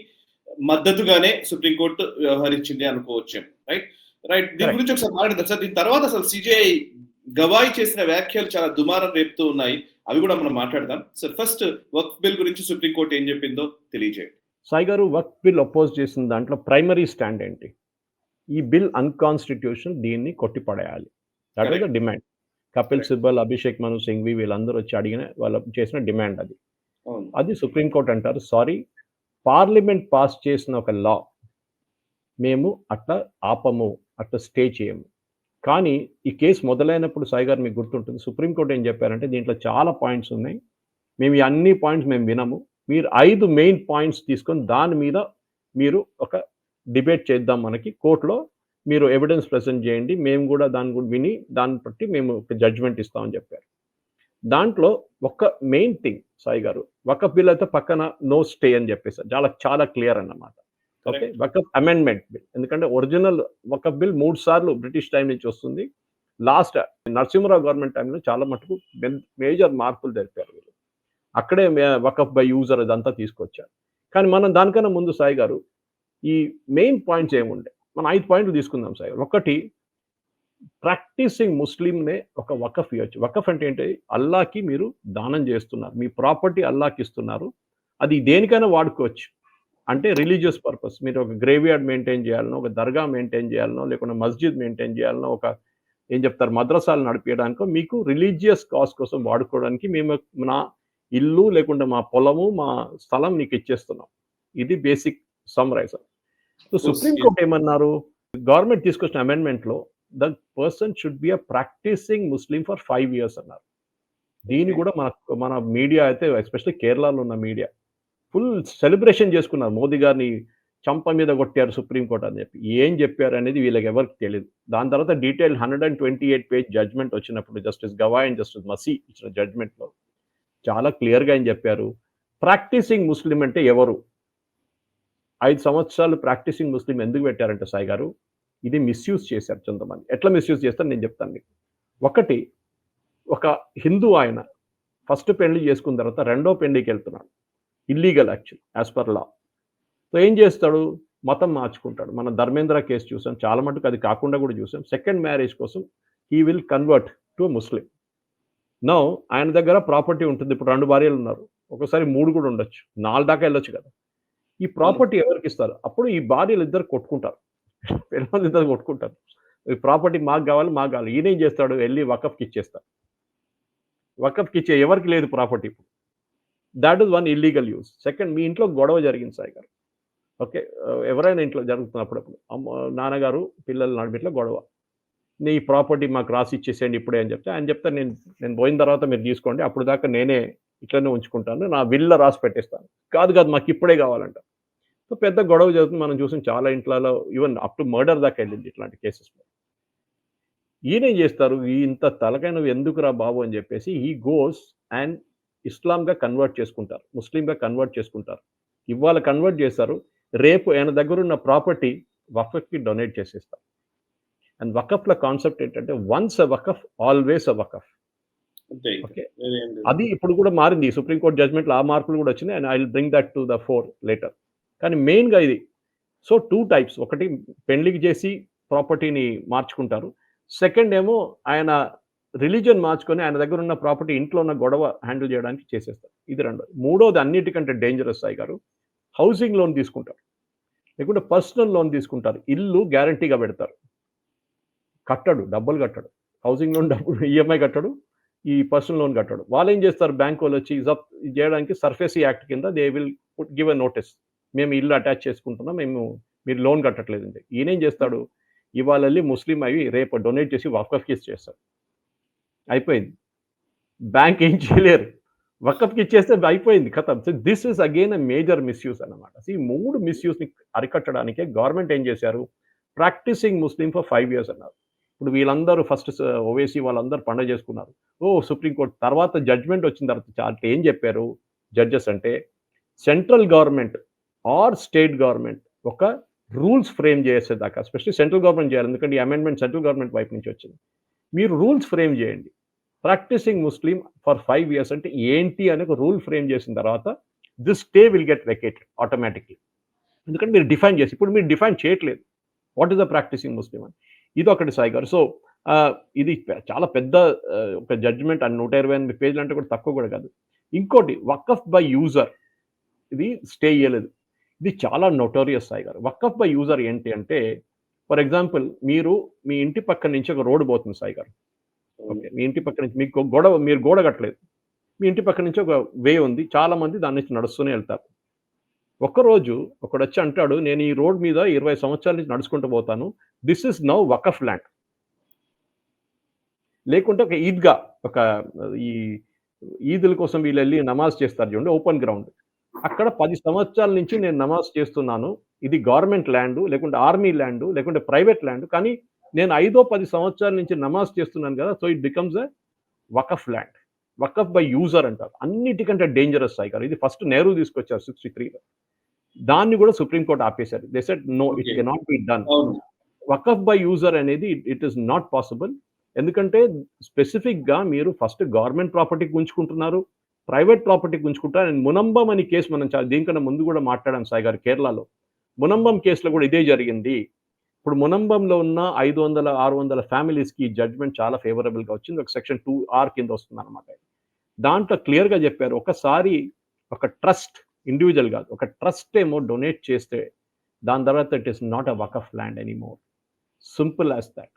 మద్దతుగానే సుప్రీంకోర్టు వ్యవహరించింది అనుకోవచ్చు. రైట్ రైట్ దీని కరెక్ట్. గురించి ఒకసారి మాట్లాడదాం సార్. దీని తర్వాత అసలు సిజేఐ గవాయి చేసిన వ్యాఖ్యలు చాలా దుమారం రేపుతూ ఉన్నాయి. అవి కూడా మనం మాట్లాడదాం. సార్ ఫస్ట్ వక్ఫ్ బిల్ గురించి సుప్రీంకోర్టు ఏం చెప్పిందో తెలియజేయండి. సాయి గారు, వక్ఫ్ బిల్ అపోజ్ చేసిన దాంట్లో ప్రైమరీ స్టాండ్ ఏంటి? ఈ బిల్ అన్కాన్స్టిట్యూషన్, దీన్ని కొట్టిపడేయాలి. That was the correct. Demand. Kapil correct. Sibal, Abhishek Manu Singhvi వీళ్ళందరూ వచ్చి అడిగిన, వాళ్ళు చేసిన డిమాండ్ అది. అవును. అది సుప్రీంకోర్టు అంటారు, సారీ, పార్లమెంట్ పాస్ చేసిన ఒక లా మేము అట్లా ఆపము, అట్లా స్టే చేయము. కానీ ఈ కేసు మొదలైనప్పుడు సాయి గారు మీకు గుర్తుంటుంది, సుప్రీంకోర్టు ఏం చెప్పారంటే దీంట్లో చాలా పాయింట్స్ ఉన్నాయి, మేము ఈ అన్ని పాయింట్స్ మేము వినము, మీరు 5 మెయిన్ పాయింట్స్ తీసుకొని దాని మీద మీరు ఒక డిబేట్ చేద్దాం, మనకి కోర్టులో మీరు ఎవిడెన్స్ ప్రెజెంట్ చేయండి, మేము కూడా దాన్ని కూడా విని దాన్ని బట్టి మేము ఒక జడ్జ్మెంట్ ఇస్తామని చెప్పారు. దాంట్లో ఒక మెయిన్ థింగ్ సాయి గారు, వకఫ్ బిల్ అయితే పక్కన నో స్టే అని చెప్పేసారు, చాలా చాలా క్లియర్ అన్నమాట. Okay, correct. Waqf amendment bill, ఎందుకంటే ఒరిజినల్ వకఫ్ బిల్ 3 సార్లు బ్రిటిష్ టైం నుంచి వస్తుంది. లాస్ట్ నరసింహరావు గవర్నమెంట్ టైంలో చాలా మటుకు మేజర్ మార్పులు జరిపారు వీళ్ళు. అక్కడే వకఫ్ బై యూజర్ ఇదంతా తీసుకొచ్చారు. కానీ మనం దానికన్నా ముందు సాయి గారు ఈ మెయిన్ పాయింట్స్ ఏముండే, మనం 5 పాయింట్లు తీసుకుందాం సాయి గారు. ఒకటి, ప్రాక్టీసింగ్ ముస్లింనే ఒక వకఫ్ ఇవ్వచ్చు. వకఫ్ అంటే ఏంటి? అల్లాకి మీరు దానం చేస్తున్నారు, మీ ప్రాపర్టీ అల్లాకి ఇస్తున్నారు, అది దేనికైనా వాడుకోవచ్చు. అంటే రిలీజియస్ పర్పస్, మీరు ఒక గ్రేవ్యార్డ్ మెయింటైన్ చేయాలనో, ఒక దర్గా మెయింటైన్ చేయాలనో, లేకుంటే మస్జిద్ మెయింటైన్ చేయాలనో, ఒక ఏం చెప్తారు మద్రసాలు నడిపించడానికో, మీకు రిలీజియస్ కాజ్ కోసం వాడుకోవడానికి మేము నా ఇల్లు లేకుంటే మా పొలము, మా స్థలం నీకు ఇచ్చేస్తున్నాం. ఇది బేసిక్ సమ్మరైజ్. సో సుప్రీంకోర్టు ఏమన్నారు, గవర్నమెంట్ తీసుకొచ్చిన అమెండ్మెంట్లో the person should be a practicing Muslim for 5 years అన్నారు. దీన్ని కూడా మన మీడియా అయితే, ఎస్పెషల్లీ కేరళలో ఉన్న మీడియా ఫుల్ సెలబ్రేషన్ చేసుకున్నారు, మోదీ గారిని చంప మీద కొట్టారు సుప్రీంకోర్టు అని చెప్పి. ఏం చెప్పారు అనేది వీళ్ళకి ఎవరికి తెలియదు. దాని తర్వాత డీటెయిల్ 128 పేజ్ జడ్జ్మెంట్ వచ్చినప్పుడు జస్టిస్ గవాయ్ అండ్ జస్టిస్ మసీ ఇచ్చిన జడ్జ్మెంట్లో చాలా క్లియర్గా ఏం చెప్పారు, ప్రాక్టీసింగ్ ముస్లిం అంటే ఎవరు, 5 సంవత్సరాలు ప్రాక్టీసింగ్ ముస్లిం ఎందుకు పెట్టారంటే సాయి గారు, ఇది మిస్యూజ్ చేశారు కొంతమంది. ఎట్లా మిస్యూజ్ చేస్తారు నేను చెప్తాను మీకు. ఒకటి, ఒక హిందూ ఆయన ఫస్ట్ పెళ్లి చేసుకున్న తర్వాత రెండో పెళ్లికి వెళ్తున్నాడు, illegal actual as per law. So ఏం చేస్తాడు, మతం మార్చుకుంటాడు. మన ధర్మేంద్ర కేసు చూసాం, చాలా మటుకు అది కాకుండా కూడా చూసాం. సెకండ్ మ్యారేజ్ కోసం he will convert to Muslim. Now ఆయన దగ్గర ప్రాపర్టీ ఉంటుంది, ఇప్పుడు 2 భార్యలు ఉన్నారు, ఒకసారి 3 కూడా ఉండొచ్చు, 4 దాకా వెళ్ళొచ్చు కదా. ఈ ప్రాపర్టీ ఎవరికి ఇస్తారు? అప్పుడు ఈ భార్యలు ఇద్దరు కొట్టుకుంటారు, పిల్లలు ఇద్దరు కొట్టుకుంటారు, ఈ ప్రాపర్టీ మాకు కావాలి మాకు కావాలి. ఈయన ఏం చేస్తాడు, వెళ్ళి వకఫ్కి ఇచ్చేస్తాడు. వకఫ్కి ఇచ్చే ఎవరికి లేదు ప్రాపర్టీ ఇప్పుడు. That is one illegal use. Second, మీ ఇంట్లో గొడవ జరిగింది సాయి గారు, ఓకే, ఎవరైనా ఇంట్లో జరుగుతుంది అప్పుడప్పుడు, నాన్నగారు పిల్లల నడిమిట్లో గొడవ, నీ ప్రాపర్టీ మాకు రాసి ఇచ్చేసేయండి ఇప్పుడే అని చెప్తే, ఆయన చెప్తే నేను పోయిన తర్వాత మీరు తీసుకోండి, అప్పుడు దాకా నేనే ఇట్లనే ఉంచుకుంటాను, నా విల్ల రాసి పెట్టేస్తాను. కాదు మాకు ఇప్పుడే కావాలంట. సో పెద్ద గొడవ జరుగుతుంది, మనం చూసాం చాలా ఇంట్లలో, ఈవెన్ అప్ టు మర్డర్ దాకా వెళ్ళింది ఇట్లాంటి కేసెస్లో. ఈయనేం చేస్తారు, ఇంత తలకైనవి ఎందుకురా బాబు అని చెప్పేసి ఈ గోస్ అండ్ ఇస్లాంగా కన్వర్ట్ చేసుకుంటారు, ముస్లింగా కన్వర్ట్ చేసుకుంటారు. ఇవాళ కన్వర్ట్ చేస్తారు, రేపు ఆయన దగ్గర ఉన్న ప్రాపర్టీ వకఫ్కి డొనేట్ చేసేస్తారు. అండ్ వకఫ్ల కాన్సెప్ట్ ఏంటంటే once a Waqf always a Waqf. Okay, అది ఇప్పుడు కూడా మారింది, సుప్రీంకోర్టు జడ్జ్మెంట్లో ఆ మార్పులు కూడా వచ్చినాయి, and I will bring that to the four later. కానీ మెయిన్గా ఇది. సో 2 టైప్స్, ఒకటి పెళ్లికి చేసి ప్రాపర్టీని మార్చుకుంటారు, సెకండ్ ఏమో ఆయన రిలీజియన్ మార్చుకొని ఆయన దగ్గర ఉన్న ప్రాపర్టీ, ఇంట్లో ఉన్న గొడవ హ్యాండిల్ చేయడానికి చేసేస్తారు. ఇది రెండోది. మూడోది అన్నిటికంటే డేంజరస్ సాయి గారు, హౌసింగ్ లోన్ తీసుకుంటారు, లేకుంటే పర్సనల్ లోన్ తీసుకుంటారు, ఇల్లు గ్యారంటీగా పెడతారు, కట్టడు, డబ్బులు కట్టడు, హౌసింగ్ లోన్ డబ్బులు ఈఎంఐ కట్టడు, ఈ పర్సనల్ లోన్ కట్టడు. వాళ్ళు ఏం చేస్తారు, బ్యాంక్ వాళ్ళు వచ్చి చేయడానికి సర్ఫేసీ యాక్ట్ కింద they will give a notice, మేము ఇల్లు అటాచ్ చేసుకుంటున్నాం, మీరు లోన్ కట్టట్లేదండి. ఈయనేం చేస్తాడు, ఇవాళ వెళ్ళి ముస్లిం అవి రేపు డొనేట్ చేసి వకఫ్కి ఇచ్చేస్తాడు, అయిపోయింది. బ్యాంక్ ఏం చేయలేరు, వకఫ్కి ఇచ్చేస్తే అయిపోయింది, ఖతం. So this is again a major misuse అన్నమాట. ఈ 3 మిస్యూజ్ని అరికట్టడానికే గవర్నమెంట్ ఏం చేశారు, ప్రాక్టీసింగ్ ముస్లిం ఫర్ 5 years అన్నారు. ఇప్పుడు వీళ్ళందరూ ఫస్ట్ ఓవైసీ వాళ్ళందరూ పండుగ చేసుకున్నారు. సుప్రీంకోర్టు తర్వాత జడ్జ్మెంట్ వచ్చిన తర్వాత ఏం చెప్పారు జడ్జెస్ అంటే, central government or state government ఒక రూల్స్ ఫ్రేమ్ చేసేదాకా, ఎస్పెషల్లీ సెంట్రల్ గవర్నమెంట్ చేయాలి, ఎందుకంటే ఈ అమెండ్మెంట్ సెంట్రల్ గవర్నమెంట్ వైపు నుంచి వచ్చింది. మీరు రూల్స్ ఫ్రేమ్ చేయండి. ప్రాక్టీసింగ్ ముస్లిం ఫర్ 5 ఇయర్స్ అంటే ఏంటి అని ఒక రూల్ ఫ్రేమ్ చేసిన తర్వాత this stay will get vacated automatically. ఎందుకంటే మీరు డిఫైన్ చేసి ఇప్పుడు మీరు డిఫైన్ చేయట్లేదు. వాట్ ఈస్ ద ప్రాక్టీసింగ్ ముస్లిం అని. ఇదొకటి సాయి గారు. సో, ఇది చాలా పెద్ద ఒక జడ్జ్‌మెంట్ అండ్ 128 పేజీలు అంటే కూడా తక్కువ కూడా కాదు. ఇంకోటి వకఫ్ బై యూజర్ ఇది స్టే ఇయ్యలేదు. ఇది చాలా నోటోరియస్ సాయి గారు. వకఫ్ బై యూజర్ ఏంటి అంటే, ఫర్ ఎగ్జాంపుల్ మీరు మీ ఇంటి పక్క నుంచి ఒక రోడ్ పోతుంది సాయి గారు. ఓకే. మీ ఇంటి పక్క నుంచి మీకు మీరు గోడ కట్టలేదు. మీ ఇంటి పక్క నుంచి ఒక వే ఉంది. చాలా మంది దాని నుంచి నడుస్తూనే వెళ్తారు. ఒక్కరోజు ఒకడొచ్చి అంటాడు, నేను ఈ రోడ్ మీద 20 సంవత్సరాల నుంచి నడుచుకుంటూ పోతాను. This is now Waqf land. లేకుంటే ఒక ఈద్‌గా ఒక ఈ ఈదుల కోసం వీళ్ళెళ్ళి నమాజ్ చేస్తారు చూడండి ఓపెన్ గ్రౌండ్. అక్కడ 10 సంవత్సరాల నుంచి నేను నమాజ్ చేస్తున్నాను. ఇది గవర్నమెంట్ ల్యాండు, లేకుంటే ఆర్మీ ల్యాండు, లేకుంటే ప్రైవేట్ ల్యాండ్. కానీ నేను 10 సంవత్సరాల నుంచి నమాజ్ చేస్తున్నాను కదా! సో, ఇట్ బికమ్స్ ఎ వకఫ్ ల్యాండ్. వకఫ్ బై యూజర్ అంటారు. అన్నిటికంటే డేంజరస్ సాయి గారు. ఇది ఫస్ట్ నెహ్రూ తీసుకొచ్చారు 63లో. దాన్ని కూడా సుప్రీం కోర్ట్ ఆపేశారు. They said no it cannot be done. వకఫ్ బై యూజర్ అనేది ఇట్ ఈస్ నాట్ పాసిబుల్. ఎందుకంటే స్పెసిఫిక్‌గా మీరు ఫస్ట్ గవర్నమెంట్ ప్రాపర్టీకి గుంజుకుంటున్నారు. ప్రైవేట్ ప్రాపర్టీకి గుంజుకుంటారు. అండ్ మునంబం అనే కేసు మనం దీనికన్నా ముందు కూడా మాట్లాడాం సాయి గారు కేరళలో. మునంబం కేసులో కూడా ఇదే జరిగింది. ఇప్పుడు మునంబంలో ఉన్న 500, 600 ఫ్యామిలీస్‌కి జడ్జ్‌మెంట్ చాలా ఫేవరబుల్‌గా వచ్చింది. ఒక సెక్షన్ 2R కింద వస్తుందన్నమాట. దాంట్లో క్లియర్‌గా చెప్పారు. ఒకసారి ఒక ట్రస్ట్ ఇండివిడ్యువల్ కాదు. ఒక ట్రస్ట్ ఏమో డొనేట్ చేస్తే దాని తర్వాత ఇట్ ఈస్ నాట్ ఎ వకఫ్ land anymore. Simple as that.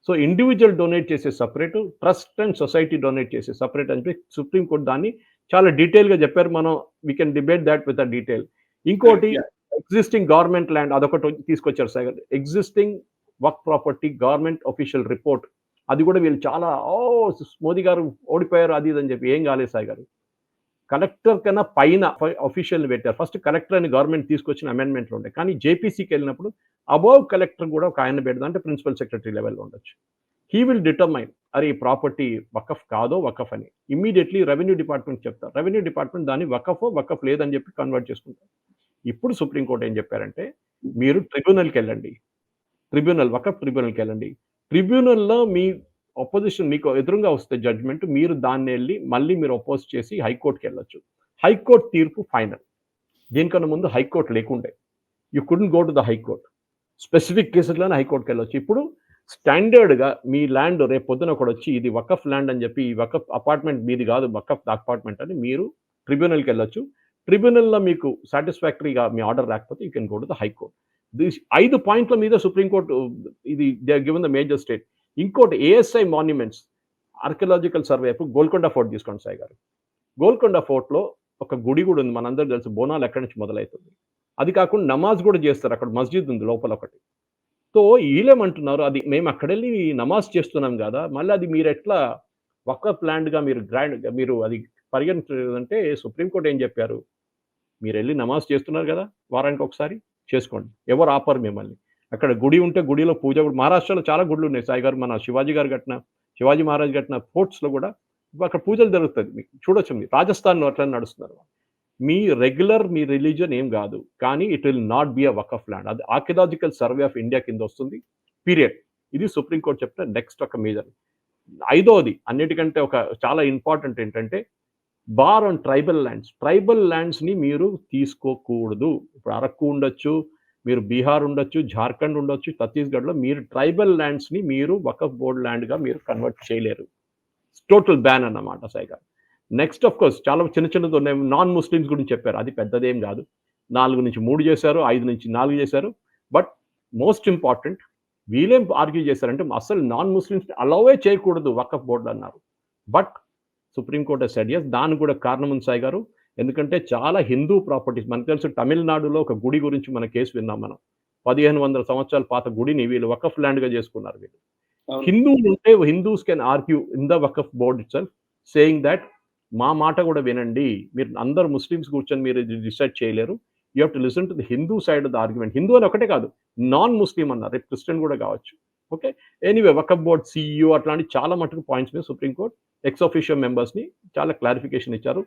So, individual donate చేసే separate, trust and society donate చేసే సెపరేట్ అని చెప్పి సుప్రీం కోర్ట్ దాన్ని చాలా డీటెయిల్‌గా చెప్పారు. మనం we can debate that with a detail. ఇంకోటి ఎగ్జిస్టింగ్ గవర్నమెంట్ ల్యాండ్ అదొకటి తీసుకొచ్చారు సాయి గారు. ఎగ్జిస్టింగ్ వర్క్ ప్రాపర్టీ గవర్నమెంట్ ఆఫీషియల్ రిపోర్ట్ అది కూడా వీళ్ళు చాలా మోదీ గారు ఓడిపోయారు అది ఇది అని చెప్పి ఏం కాలేదు సాయి గారు. కలెక్టర్ కన్నా పైన అఫీషియల్‌ని పెట్టారు. ఫస్ట్ కలెక్టర్ అని గవర్నమెంట్ తీసుకొచ్చిన అమెండ్మెంట్‌లు ఉంటాయి. కానీ జేపీసీకి వెళ్ళినప్పుడు అబోవ్ కలెక్టర్ కూడా ఒక ఆయన పెడదాం అంటే ప్రిన్సిపల్ సెక్రటరీ లెవెల్‌లో ఉండొచ్చు. హీ విల్ డిటర్మైన్ అరే ఈ ప్రాపర్టీ వకఫ్ కాదో వకఫ్ అని. ఇమ్మీడియేట్‌లీ రెవెన్యూ డిపార్ట్మెంట్ చెప్తారు. రెవెన్యూ డిపార్ట్మెంట్ దాన్ని వకఫ్ లేదని చెప్పి కన్వర్ట్ చేసుకుంటారు. ఇప్పుడు సుప్రీం కోర్ట్ ఏం చెప్పారంటే మీరు ట్రిబ్యునల్‌కెళ్ళండి. వకఫ్ ట్రిబ్యునల్‌కెళ్ళండి. ట్రిబ్యునల్‌లో మీ అపోజిషన్ మీకు ఎదురుంగా వస్తే జడ్జ్‌మెంట్ మీరు దాన్నెళ్ళి మళ్ళీ మీరు అపోజ్ చేసి హైకోర్ట్‌కెళ్ళొచ్చు. హైకోర్ట్ తీర్పు ఫైనల్. దీనికన్నా ముందు హైకోర్ట్ లేకుండే. You couldn't go to the high court. Specific కేసుల్లోనే హైకోర్ట్‌కెళ్ళొచ్చు. ఇప్పుడు స్టాండర్డ్‌గా మీ ల్యాండ్ రేపు పొద్దున ఒకడొచ్చి ఇది వకఫ్ ల్యాండ్ అని చెప్పి ఈ వకఫ్ అపార్ట్మెంట్ మీది కాదు వకఫ్ అపార్ట్మెంట్ అని మీరు ట్రిబ్యునల్‌కెళ్ళొచ్చు. ట్రిబ్యునల్‌లో మీకు సాటిస్ఫాక్టరీగా మీ ఆర్డర్ రాకపోతే you can go to the high court. 5 పాయింట్ల మీద సుప్రీం కోర్ట్ ఇది they are given the major state. ఇంకోటి ఏఎస్ఐ మాన్యుమెంట్స్ ఆర్కియాలజికల్ సర్వే అప్పుడు గోల్కొండ ఫోర్ట్ తీసుకోండి సాయి గారు. గోల్కొండ ఫోర్ట్‌లో ఒక గుడి కూడా ఉంది. మనందరికీ తెలుసు బోనాలు ఎక్కడి నుంచి మొదలవుతుంది. అది కాకుండా నమాజ్ కూడా చేస్తారు. అక్కడ మస్జిద్ ఉంది లోపల ఒకటి. సో, ఈళ్ళేమంటున్నారు అది మేము అక్కడెళ్ళి నమాజ్ చేస్తున్నాం కదా! మళ్ళీ అది మీరు ఎట్లా వకఫ్ ల్యాండ్‌గా మీరు అది పరిగణించలేదంటే సుప్రీం కోర్ట్ ఏం చెప్పారు? మీరెళ్ళి నమాజ్ చేస్తున్నారు కదా! వారానికి ఒకసారి చేసుకోండి. ఎవరు ఆపరు మిమ్మల్ని. అక్కడ గుడి ఉంటే గుడిలో పూజ కూడా మహారాష్ట్రలో చాలా గుడులు ఉన్నాయి సాయి గారు. మన శివాజీ మహారాజ్ కట్టిన ఫోర్ట్స్‌లో కూడా అక్కడ పూజలు జరుగుతది. మీకు చూడొచ్చు మీరు. రాజస్థాన్‌లో అట్లనే నడుస్తున్నారు. మీ రిలీజియన్ ఏం కాదు. కానీ it will not be a వకఫ్ ల్యాండ్. అది ఆర్కియాలజికల్ సర్వే ఆఫ్ ఇండియా కింద వస్తుంది. పీరియడ్. ఇది సుప్రీం కోర్ట్ చెప్పిన నెక్స్ట్ ఒక మేజర్. ఐదోది అన్నిటికంటే ఒక చాలా ఇంపార్టెంట్ ఏంటంటే bar on tribal lands. Tribal ల్యాండ్స్‌ని మీరు తీసుకోకూడదు. ఇప్పుడు అరకు ఉండొచ్చు, మీరు బీహార్ ఉండొచ్చు, జార్ఖండ్ ఉండొచ్చు, ఛత్తీస్‌గఢ్‌లో మీరు ట్రైబల్ ల్యాండ్స్‌ని మీరు వకఫ్ బోర్డ్ ల్యాండ్‌గా మీరు కన్వర్ట్ చేయలేరు. టోటల్ బ్యాన్ అన్నమాట సాయి గారు. నెక్స్ట్ ఆఫ్ కోర్స్ చాలా చిన్నది ఉన్నాయి. నాన్ ముస్లిమ్స్ గురించి చెప్పారు. అది పెద్దదేం కాదు. 4-3 చేశారు, 5-4 చేశారు. బట్ మోస్ట్ ఇంపార్టెంట్ వీళ్ళేం ఆర్గ్యూ చేశారంటే అసలు నాన్ ముస్లిమ్స్‌ని అలౌవే చేయకూడదు వకఫ్ బోర్డ్ అన్నారు. But supreme court said yes. దానికి కూడా కారణం ఉంది సాయి గారు. ఎందుకంటే చాలా హిందూ ప్రాపర్టీస్ మనకు తెలుసు తమిళనాడులో ఒక గుడి గురించి మన కేసు విన్నాం మనం. 1500 సంవత్సరాల పాత గుడిని వీళ్ళు వకఫ్ ల్యాండ్‌గా చేసుకున్నారు వీళ్ళు. హిందువులు ఉంటే Hindus can argue in the వకఫ్ బోర్డ్ ఇట్సెల్ఫ్ సేయింగ్ దట్ మా మాట కూడా వినండి. మీరు అందరు ముస్లిమ్స్ కూర్చొని మీరు డిసైడ్ చేయలేరు. You have to listen to the Hindu side of the argument. Hindu అని ఒకటే కాదు. నాన్ ముస్లిం అన్నారు. రేపు క్రిస్టియన్ కూడా కావచ్చు. Okay. Anyway Waqf board CEO అట్లాంటి చాలా మటుకు పాయింట్స్ మీద సుప్రీం కోర్ట్ ఎక్స్ ఆఫీషియో మెంబర్స్‌ని చాలా క్లారిఫికేషన్ ఇచ్చారు.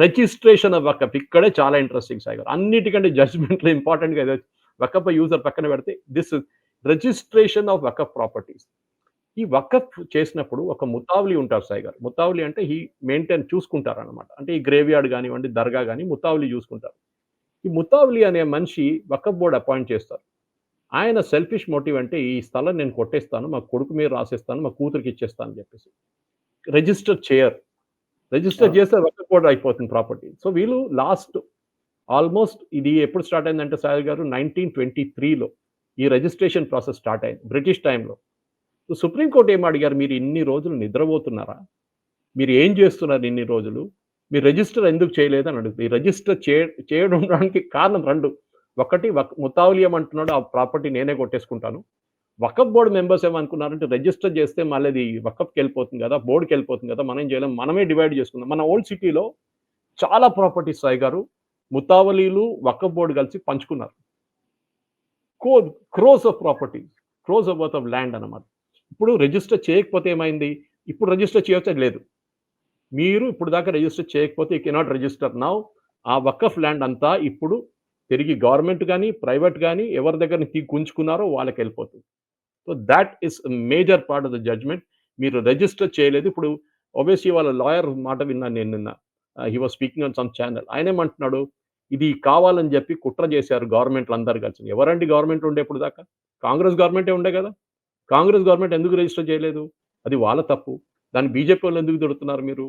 రిజిస్ట్రేషన్ ఆఫ్ వకఫ్ ఇక్కడే చాలా ఇంట్రెస్టింగ్ సాయి గారు. అన్నిటికంటే జడ్జ్‌మెంట్‌లో ఇంపార్టెంట్‌గా వకఫ్ యూజర్ పక్కన పెడితే this registration of Waqf properties. ఈ వకఫ్ చేసినప్పుడు ఒక ముతావలి ఉంటారు సాయి గారు. ముతావలి అంటే మెయింటైన్ చూసుకుంటారనమాట. అంటే ఈ గ్రేవ్‌యార్డ్ గానివ్వండి, దర్గా గాని ముతావలి చూసుకుంటారు. ఈ ముతావలి అనే మనిషి వకఫ్ బోర్డ్ అపాయింట్ చేస్తారు. ఆయన సెల్ఫిష్ మోటివ్ అంటే ఈ స్థలం నేను కొట్టేస్తాను. మా కొడుకు మీద రాసేస్తాను. మా కూతురికి ఇచ్చేస్తాను అని చెప్పేసి. రిజిస్టర్ చేయరు. రిజిస్టర్ చేస్తే వకఫ్ బోర్డ్ అయిపోతుంది ప్రాపర్టీ. సో వీళ్ళు లాస్ట్ ఆల్మోస్ట్ ఇది ఎప్పుడు స్టార్ట్ అయిందంటే సాయి గారు 1923లో ఈ రిజిస్ట్రేషన్ ప్రాసెస్ స్టార్ట్ అయింది. బ్రిటిష్ టైమ్‌లో. సో సుప్రీం కోర్ట్ ఏమి అడిగారు? మీరు ఇన్ని రోజులు నిద్రపోతున్నారా? మీరు ఏం చేస్తున్నారు ఇన్ని రోజులు? మీరు రిజిస్టర్ ఎందుకు చేయలేదని అడుగుతుంది. ఈ రిజిస్టర్ చేయడానికి కారణం 2. ఒకటి ముతావలియం అంటున్నాడు ఆ ప్రాపర్టీ నేనే కొట్టేసుకుంటాను. వకఫ్ బోర్డ్ మెంబర్స్ ఏమనుకున్నారంటే రిజిస్టర్ చేస్తే మళ్ళీ అది వకఫ్‌కెళ్ళిపోతుంది కదా! బోర్డ్‌కెళ్ళిపోతుంది కదా! మనం ఏం చేయలేం. మనమే డివైడ్ చేసుకుందాం. మన ఓల్డ్ సిటీలో చాలా ప్రాపర్టీస్ సాయి గారు ముతావలీలు, వకఫ్ బోర్డ్ కలిసి పంచుకున్నారు. Crores of properties. Crores worth of land అన్నమాట. ఇప్పుడు రిజిస్టర్ చేయకపోతే ఏమైంది? ఇప్పుడు రిజిస్టర్ చేయొచ్చా? లేదు. మీరు ఇప్పుడు దాకా రిజిస్టర్ చేయకపోతే యూ కెనాట్ రిజిస్టర్ నౌ. ఆ వకఫ్ ల్యాండ్ అంతా ఇప్పుడు తిరిగి గవర్నమెంట్ గాని, ప్రైవేట్ గాని ఎవరి దగ్గర నుంచి గుంజుకున్నారో వాళ్ళకెళ్ళిపోతుంది. So that is major part of the judgment. మీరు రిజిస్టర్ చేయలేదు. ఇప్పుడు ఆబ్వియస్లీ వాళ్ళ లాయర్ మాట విన్నాను నేను నిన్న. He was speaking on some channel. ఆయనేమంటున్నాడు, ఇది కావాలని చెప్పి కుట్ర చేశారు గవర్నమెంట్‌లందరూ కలిసి. ఎవరండి గవర్నమెంట్ ఉండే ఇప్పుడు దాకా? కాంగ్రెస్ గవర్నమెంటే ఉండే కదా! కాంగ్రెస్ గవర్నమెంట్ ఎందుకు రిజిస్టర్ చేయలేదు? అది వాళ్ళ తప్పు. దాన్ని బీజేపీ వాళ్ళు ఎందుకు తిడుతున్నారు మీరు?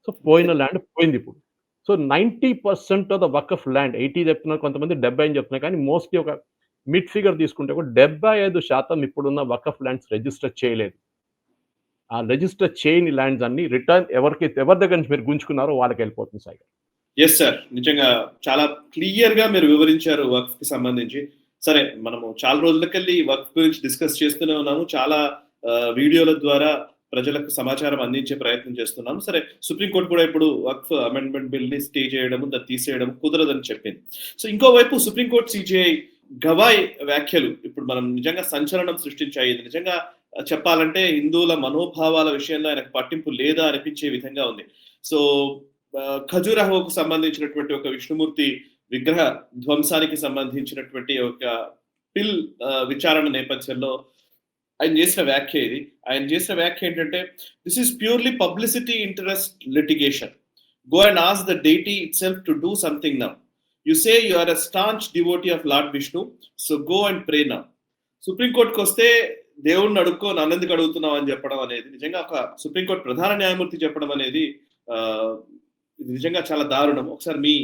సో పోయిన ల్యాండ్ పోయిందిప్పుడు. So 90% of the Waqf land 80 చెప్తున్నారు, కొంతమంది 70 అని చెప్తున్నారు. కానీ మోస్ట్‌లీ ఒక మిడ్ ఫిగర్ తీసుకుంటే కూడా 75% ఇప్పుడున్న వకఫ్ ల్యాండ్స్ రిజిస్టర్ చేయలేదు. ఆ రిజిస్టర్ చేయని ల్యాండ్స్ అన్నీ రిటర్న్ ఎవరి దగ్గర నుంచి మీరు గుంజుకున్నారో వాళ్ళకెళ్ళిపోతుంది సాయి గారు. Yes sir. నిజంగా చాలా క్లియర్‌గా మీరు వివరించారు వక్ఫ్‌కి సంబంధించి. సరే, మనము చాలా రోజులకెళ్ళి వక్ఫ్ గురించి డిస్కస్ చేస్తూనే ఉన్నాము. చాలా వీడియోల ద్వారా ప్రజలకు సమాచారం అందించే ప్రయత్నం చేస్తున్నాం. సరే, సుప్రీం కోర్ట్ కూడా ఇప్పుడు వక్ఫ్ అమెండ్మెంట్ బిల్‌ని స్టే చేయడము, దాన్ని తీసేయడం కుదరదని చెప్పింది. సో ఇంకోవైపు సుప్రీం కోర్ట్ సీజేఐ గవాయ్ వ్యాఖ్యలు ఇప్పుడు మనం నిజంగా సంచలనం సృష్టించాయి. ఇది నిజంగా చెప్పాలంటే హిందువుల మనోభావాల విషయంలో ఆయనకు పట్టింపు లేదా అనిపించే విధంగా ఉంది. సో ఖజురాహోకు సంబంధించినటువంటి ఒక విష్ణుమూర్తి విగ్రహ ధ్వంసానికి సంబంధించినటువంటి ఒక పిల్ విచారణ నేపథ్యంలో ఆయన చేసిన వ్యాఖ్య ఇది. ఆయన చేసిన వ్యాఖ్య ఏంటంటే, this is purely publicity interest litigation. Go and ask the deity itself to do something now. You say you are a staunch devotee of lord Vishnu, so go and pray now. Supreme కోర్టుకు వస్తే దేవుణ్ణి అడుక్కో, నన్నెందుకు అడుగుతున్నావు అని చెప్పడం అనేది నిజంగా ఒక సుప్రీంకోర్టు ప్రధాన న్యాయమూర్తి చెప్పడం అనేది ఇది నిజంగా చాలా దారుణం. ఒకసారి మీ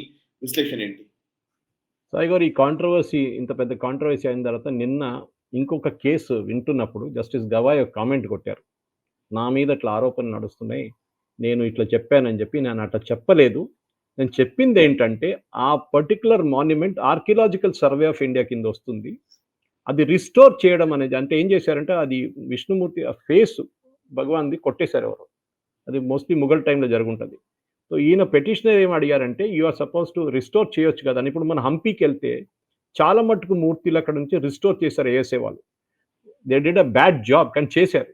విశ్లేషణ ఏంటి? సాయి గారు, ఈ కాంట్రవర్సీ ఇంత పెద్ద కాంట్రవర్సీ అయిన తర్వాత నిన్న ఇంకొక కేసు వింటున్నప్పుడు జస్టిస్ గవాయ్ ఒక కామెంట్ కొట్టారు. నా మీద ఇట్లా ఆరోపణలు నడుస్తున్నాయి. నేను ఇట్లా చెప్పానని చెప్పి. నేను అట్లా చెప్పలేదు. నేను చెప్పింది ఏంటంటే ఆ particular monument archaeological survey of India కింద వస్తుంది. అది రిస్టోర్ చేయడం అనేది అంటే ఏం చేశారంటే అది విష్ణుమూర్తి ఆ ఫేస్ భగవాన్‌ది కొట్టేశారు ఎవరో. అది మోస్ట్‌లీ ముఘల్ టైమ్‌లో జరుగుంటది. సో ఈయన పెటిషనర్ ఏమి అడిగారంటే you are suppose to restore చేయొచ్చు కదా అని. ఇప్పుడు మన హంపీకెళ్తే చాలా మట్టుకు మూర్తులు అక్కడ నుంచి రిస్టోర్ చేశారు ఏఎస్ఏ వాళ్ళు. They did a bad job కానీ చేశారు.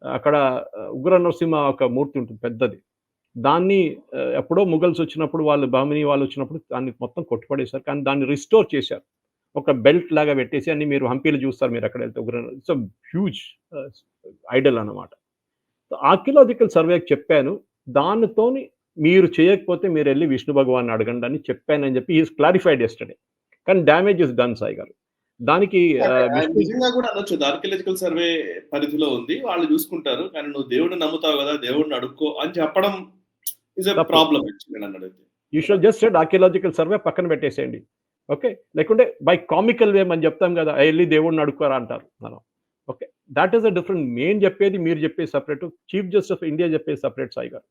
అక్కడ ఉగ్ర నరసింహ ఒక మూర్తి ఉంటుంది పెద్దది. దాన్ని ఎప్పుడో ముఘల్స్ వచ్చినప్పుడు వాళ్ళు బహమనీ వాళ్ళు వచ్చినప్పుడు దాన్ని మొత్తం కొట్టిపడేశారు. కానీ దాన్ని రిస్టోర్ చేశారు. ఒక బెల్ట్ లాగా పెట్టేసి అన్ని మీరు హంపీలో చూస్తారు మీరు అక్కడ వెళ్తే ఇట్స్ ఎ హ్యూజ్ ఐడల్ అన్నమాట. ఆర్కియలాజికల్ సర్వేకి చెప్పాను. దానితోని మీరు చేయకపోతే మీరెళ్లి విష్ణు భగవాన్ని అడగండి అని చెప్పానని చెప్పి ఈస్ క్లారిఫైడ్ యెస్టర్‌డే. కానీ డ్యామేజ్ ఇస్ డన్ సాయి గారు. దానికి నిజంగా కూడా అనొచ్చు. ఆర్కియలాజికల్ సర్వే పరిధిలో ఉంది. వాళ్ళు చూసుకుంటారు. కానీ నువ్వు దేవుడిని నమ్ముతావు కదా! దేవుడిని అడుక్కో అని చెప్పడం ఇస్ ఎ ప్రాబ్లమ్ యాక్చువల్లీ నన్నడిగితే. You should just said archaeological survey పక్కన పెట్టేసేయండి. ఓకే. లేకుంటే బై కామికల్ వే అని చెప్తాం కదా! ఎళ్లి దేవుడిని అడుక్కోరా అంటారు మనం. Okay. Thought is a different. నేను చెప్పేది మీరు చెప్పేది separate. Chief justice of India చెప్పేది సెపరేట్ సాయి గారు.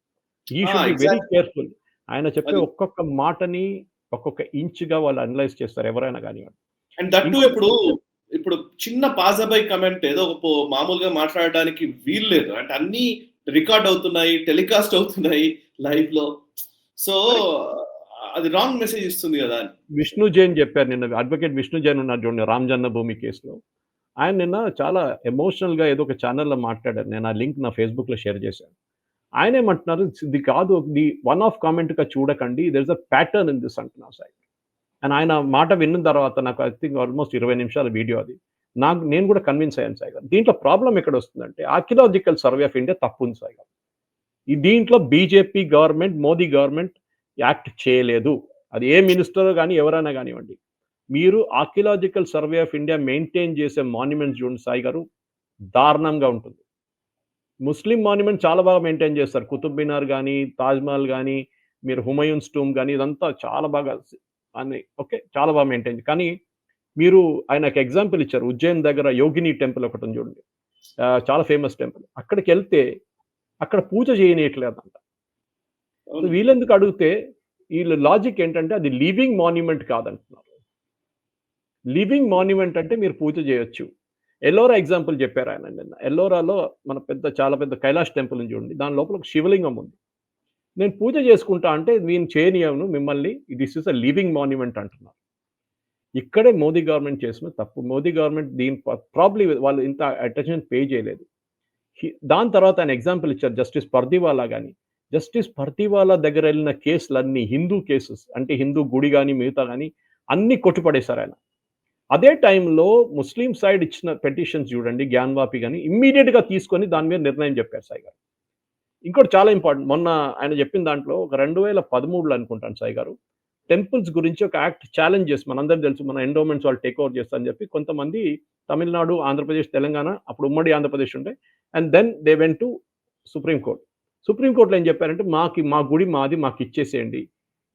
హి షుడ్ బి వెరీ కేర్‌ఫుల్. ఆయన చెప్పే ఒక్కొక్క మాటని ఒక్కొక్క ఇంచ్‌గా వాళ్ళు అనలైజ్ చేస్తారు ఎవరైనా గానివ్వండి. అండ్ దట్ టు ఇప్పుడు చిన్న పాజబై కమెంట్ ఏదో మామూలుగా మాట్లాడడానికి వీలు లేదు. అంటే అన్ని రికార్డ్ అవుతున్నాయి, టెలికాస్ట్ అవుతున్నాయి లైవ్‌లో. సో అది రాంగ్ మెసేజ్ ఇస్తుంది కదా అని. విష్ణు జైన్ చెప్పారు నిన్న. అడ్వకేట్ విష్ణు జైన్ ఉన్నారు చూడండి రామ్ జన్మభూమి కేసులో. ఆయన నిన్న చాలా ఎమోషనల్‌గా ఏదో ఒక ఛానెల్‌లో మాట్లాడారు. నేను ఆ లింక్ నా ఫేస్‌బుక్‌లో షేర్ చేశాను. ఆయనేమంటున్నారు, ఇది కాదు ది వన్ ఆఫ్ కామెంట్‌గా చూడకండి. There is a pattern in this అంటున్నారు సాయి. అండ్ ఆయన మాట విన్న తర్వాత నాకు ఐ థింక్ ఆల్మోస్ట్ 20 నిమిషాల వీడియో అది. నేను కూడా కన్విన్స్ అయ్యాను సాయి గారు. దీంట్లో ప్రాబ్లమ్ ఎక్కడొస్తుందంటే ఆర్కియలాజికల్ సర్వే ఆఫ్ ఇండియా తప్పుంది సాయి గారు. దీంట్లో BJP government, Modi government act చేయలేదు. అది ఏ మినిస్టరో గాని ఎవరైనా గానివ్వండి. మీరు archaeological survey of India maintain చేసే మాన్యుమెంట్స్ చూడండి సాయి గారు, దారుణంగా ఉంటుంది. ముస్లిం మాన్యుమెంట్ చాలా బాగా మెయింటైన్ చేస్తారు. కుతుబ్ మినార్ గాని, తాజ్‌మహల్ గాని, మీరు హుమయూన్స్ టూంబ్ గాని ఇదంతా చాలా బాగా అన్ని ఓకే. చాలా బాగా మెయింటైన్ కానీ మీరు ఆయనకు ఎగ్జాంపుల్ ఇచ్చారు. ఉజ్జయిన్ దగ్గర యోగిని టెంపుల్ ఒకటుంది చూడండి. చాలా ఫేమస్ టెంపుల్. అక్కడికెళ్తే అక్కడ పూజ చేయనీయట్లేదంట. అవును. వీళ్ళెందుకు అడిగితే వీళ్ళ లాజిక్ ఏంటంటే అది లివింగ్ మాన్యుమెంట్ కాదంటున్నారు. లివింగ్ మాన్యుమెంట్ అంటే మీరు పూజ చేయొచ్చు. ఎల్లోరా ఎగ్జాంపుల్ చెప్పారు ఆయన నిన్న. ఎల్లోరాలో మన చాలా పెద్ద కైలాష్ టెంపుల్ ఉంది చూడండి. దాని లోపల ఒక శివలింగం ఉంది. నేను పూజ చేసుకుంటా అంటే నేను చేయనియను మిమ్మల్ని. This is a living monument అంటున్నారు. ఇక్కడే మోదీ గవర్నమెంట్ చేసిన తప్పు. మోదీ గవర్నమెంట్ దీని ప్రాబబ్లీ వాళ్ళు ఇంత అటెన్షన్ పే చేయలేదు. దాని తర్వాత ఆయన ఎగ్జాంపుల్ ఇచ్చారు జస్టిస్ పర్దివాలా గాని. జస్టిస్ పర్దివాలా దగ్గర వెళ్ళిన కేసులన్నీ హిందూ కేసెస్ అంటే హిందూ గుడి గాని, మిగతా గాని అన్నీ కొట్టిపడేశారు ఆయన. అదే టైంలో ముస్లిం సైడ్ ఇచ్చిన పెటిషన్స్ చూడండి జ్ఞాన్వాపి గాని ఇమ్మీడియేట్‌గా తీసుకొని దాని మీద నిర్ణయం చెప్పారు సాయి గారు. ఇంకోటి చాలా ఇంపార్టెంట్. మొన్న ఆయన చెప్పిన దాంట్లో ఒక 2013లో అనుకుంటాను సాయి గారు. టెంపుల్స్ గురించి ఒక యాక్ట్ ఛాలెంజ్ చేసి మనందరికీ తెలుసు. మన ఎండోమెంట్స్ వాళ్ళు టేక్ ఓవర్ చేస్తా అని చెప్పి కొంతమంది తమిళనాడు, ఆంధ్రప్రదేశ్, తెలంగాణ అప్పుడు ఉమ్మడి ఆంధ్రప్రదేశ్ ఉండే. And then they went to supreme court. Supreme కోర్ట్‌లో ఏం చెప్పారంటే మా గుడి మాది మాకిచ్చేసేయండి.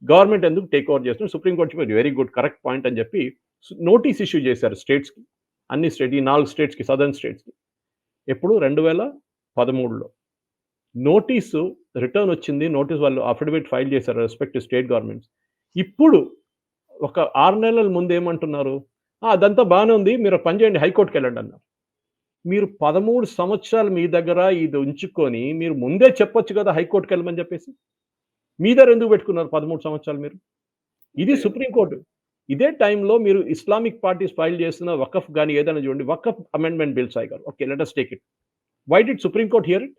గవర్నమెంట్ ఎందుకు టేక్ ఓవర్ చేస్తున్నారు? సుప్రీం కోర్ట్ చెప్పారు వెరీ గుడ్ కరెక్ట్ పాయింట్ అని చెప్పి నోటీస్ ఇష్యూ చేశారు స్టేట్స్‌కి. అన్ని స్టేట్ ఈ 4 స్టేట్స్‌కి సదర్న్ స్టేట్స్‌కి. ఎప్పుడు 2013లో. నోటీసు రిటర్న్ వచ్చింది. నోటీస్ వాళ్ళు అఫిడవిట్ ఫైల్ చేశారు రెస్పెక్టివ్ స్టేట్ గవర్నమెంట్స్. ఇప్పుడు ఒక 6 నెలల ముందు ఏమంటున్నారు? అదంతా బానే ఉంది. మీరు ఒక పని చేయండి హైకోర్ట్‌కెళ్ళండి అన్నారు. మీరు 13 సంవత్సరాలు మీ దగ్గర ఇది ఉంచుకొని మీరు ముందే చెప్పొచ్చు కదా హైకోర్ట్‌కెళ్ళమని చెప్పేసి. మీ దగ్గర ఎందుకు పెట్టుకున్నారు 13 సంవత్సరాలు మీరు? ఇది సుప్రీం కోర్ట్. ఇదే టైంలో మీరు ఇస్లామిక్ పార్టీస్ ఫైల్ చేసిన వకఫ్ గాని ఏదైనా చూడండి. వకఫ్ అమెండ్మెంట్ బిల్ సాయి గారు. Okay. Let us take it. Why did supreme court hear it?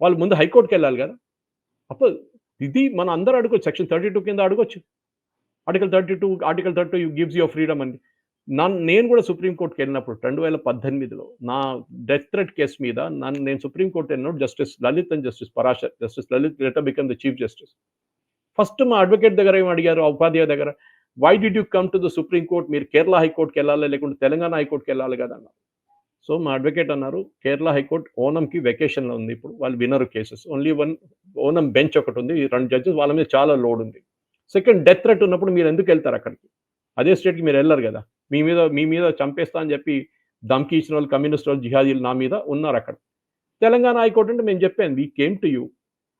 వాళ్ళు ముందు హైకోర్ట్‌కెళ్ళాలి గదా! అప్పుడు ఇది మనం అందరూ అడగొచ్చు. సెక్షన్ 32 కింద అడగొచ్చు. ఆర్టికల్ 32 గివ్స్ యూ ఫ్రీడమ్ అని. నేను కూడా సుప్రీం కోర్ట్‌కెళ్ళినప్పుడు 2018లో నా డెత్ థ్రెట్ కేస్ మీద నేను సుప్రీం కోర్ట్ వెళ్ళినప్పుడు justice Lalit and justice Parashar. Justice Lalit later become the chief justice. First మా అడ్వకేట్ దగ్గర ఏమి అడిగారు? ఆ ఉపాధ్యాయ దగ్గర. Why did you come to the supreme court? మీరు కేరళ హైకోర్ట్‌కెళ్ళాలి లేకుంటే తెలంగాణ హైకోర్ట్‌కెళ్ళాలి కదా అన్నారు. సో మా అడ్వకేట్ అన్నారు కేరళ హైకోర్ట్ ఓనంకి వెకేషన్‌లో ఉంది ఇప్పుడు. వాళ్ళు వినరు cases. Only one Onam bench ఒకటి ఉంది. 2 జడ్జెస్ వాళ్ళ మీద చాలా లోడ్ ఉంది. సెకండ్ డెత్ థ్రెట్ ఉన్నప్పుడు మీరు ఎందుకెళ్తారు అక్కడికి? అదే స్టేట్‌కి మీరు ఎళ్లరు గదా! మీ మీద చంపేస్తా అని చెప్పి ధమ్కి ఇచ్చిన వాళ్ళు కమ్యూనిస్ట్ వాళ్ళు, జిహాదీలు నా మీద ఉన్నారక్కడ. తెలంగాణ హైకోర్ట్ అంటే మేము చెప్పాను వి కేమ్ టు యూ.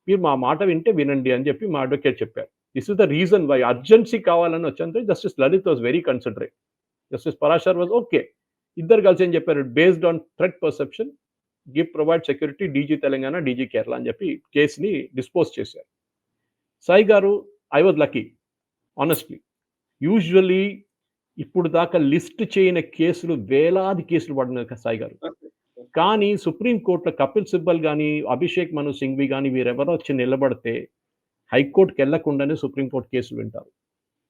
మీరు మా మాట వింటే వినండి అని చెప్పి మా అడ్వకేట్ చెప్పారు. This is the reason why urgency కావాలని వచ్చాను. Justice Lalit was very considerate. Justice Parashar was okay. ఇద్దరు కలిసి ఏం చెప్పారు? Based on threat perception provide security DG Telangana, DG Kerala అని చెప్పి కేస్‌ని డిస్పోజ్ చేశారు. సాయి గారు I was lucky honestly. Usually ఇప్పుడు దాకా లిస్ట్ చేయని కేసులు వేలాది కేసులు పడినాయి సాయి గారు. కానీ సుప్రీం కోర్ట్‌లో కపిల్ సిబ్బల్ గాని, అభిషేక్ మను సింఘ్వి గాని వీరెవరో వచ్చి నిలబడితే హైకోర్ట్‌కెళ్ళకుండానే సుప్రీం కోర్ట్ కేసులు వింటారు.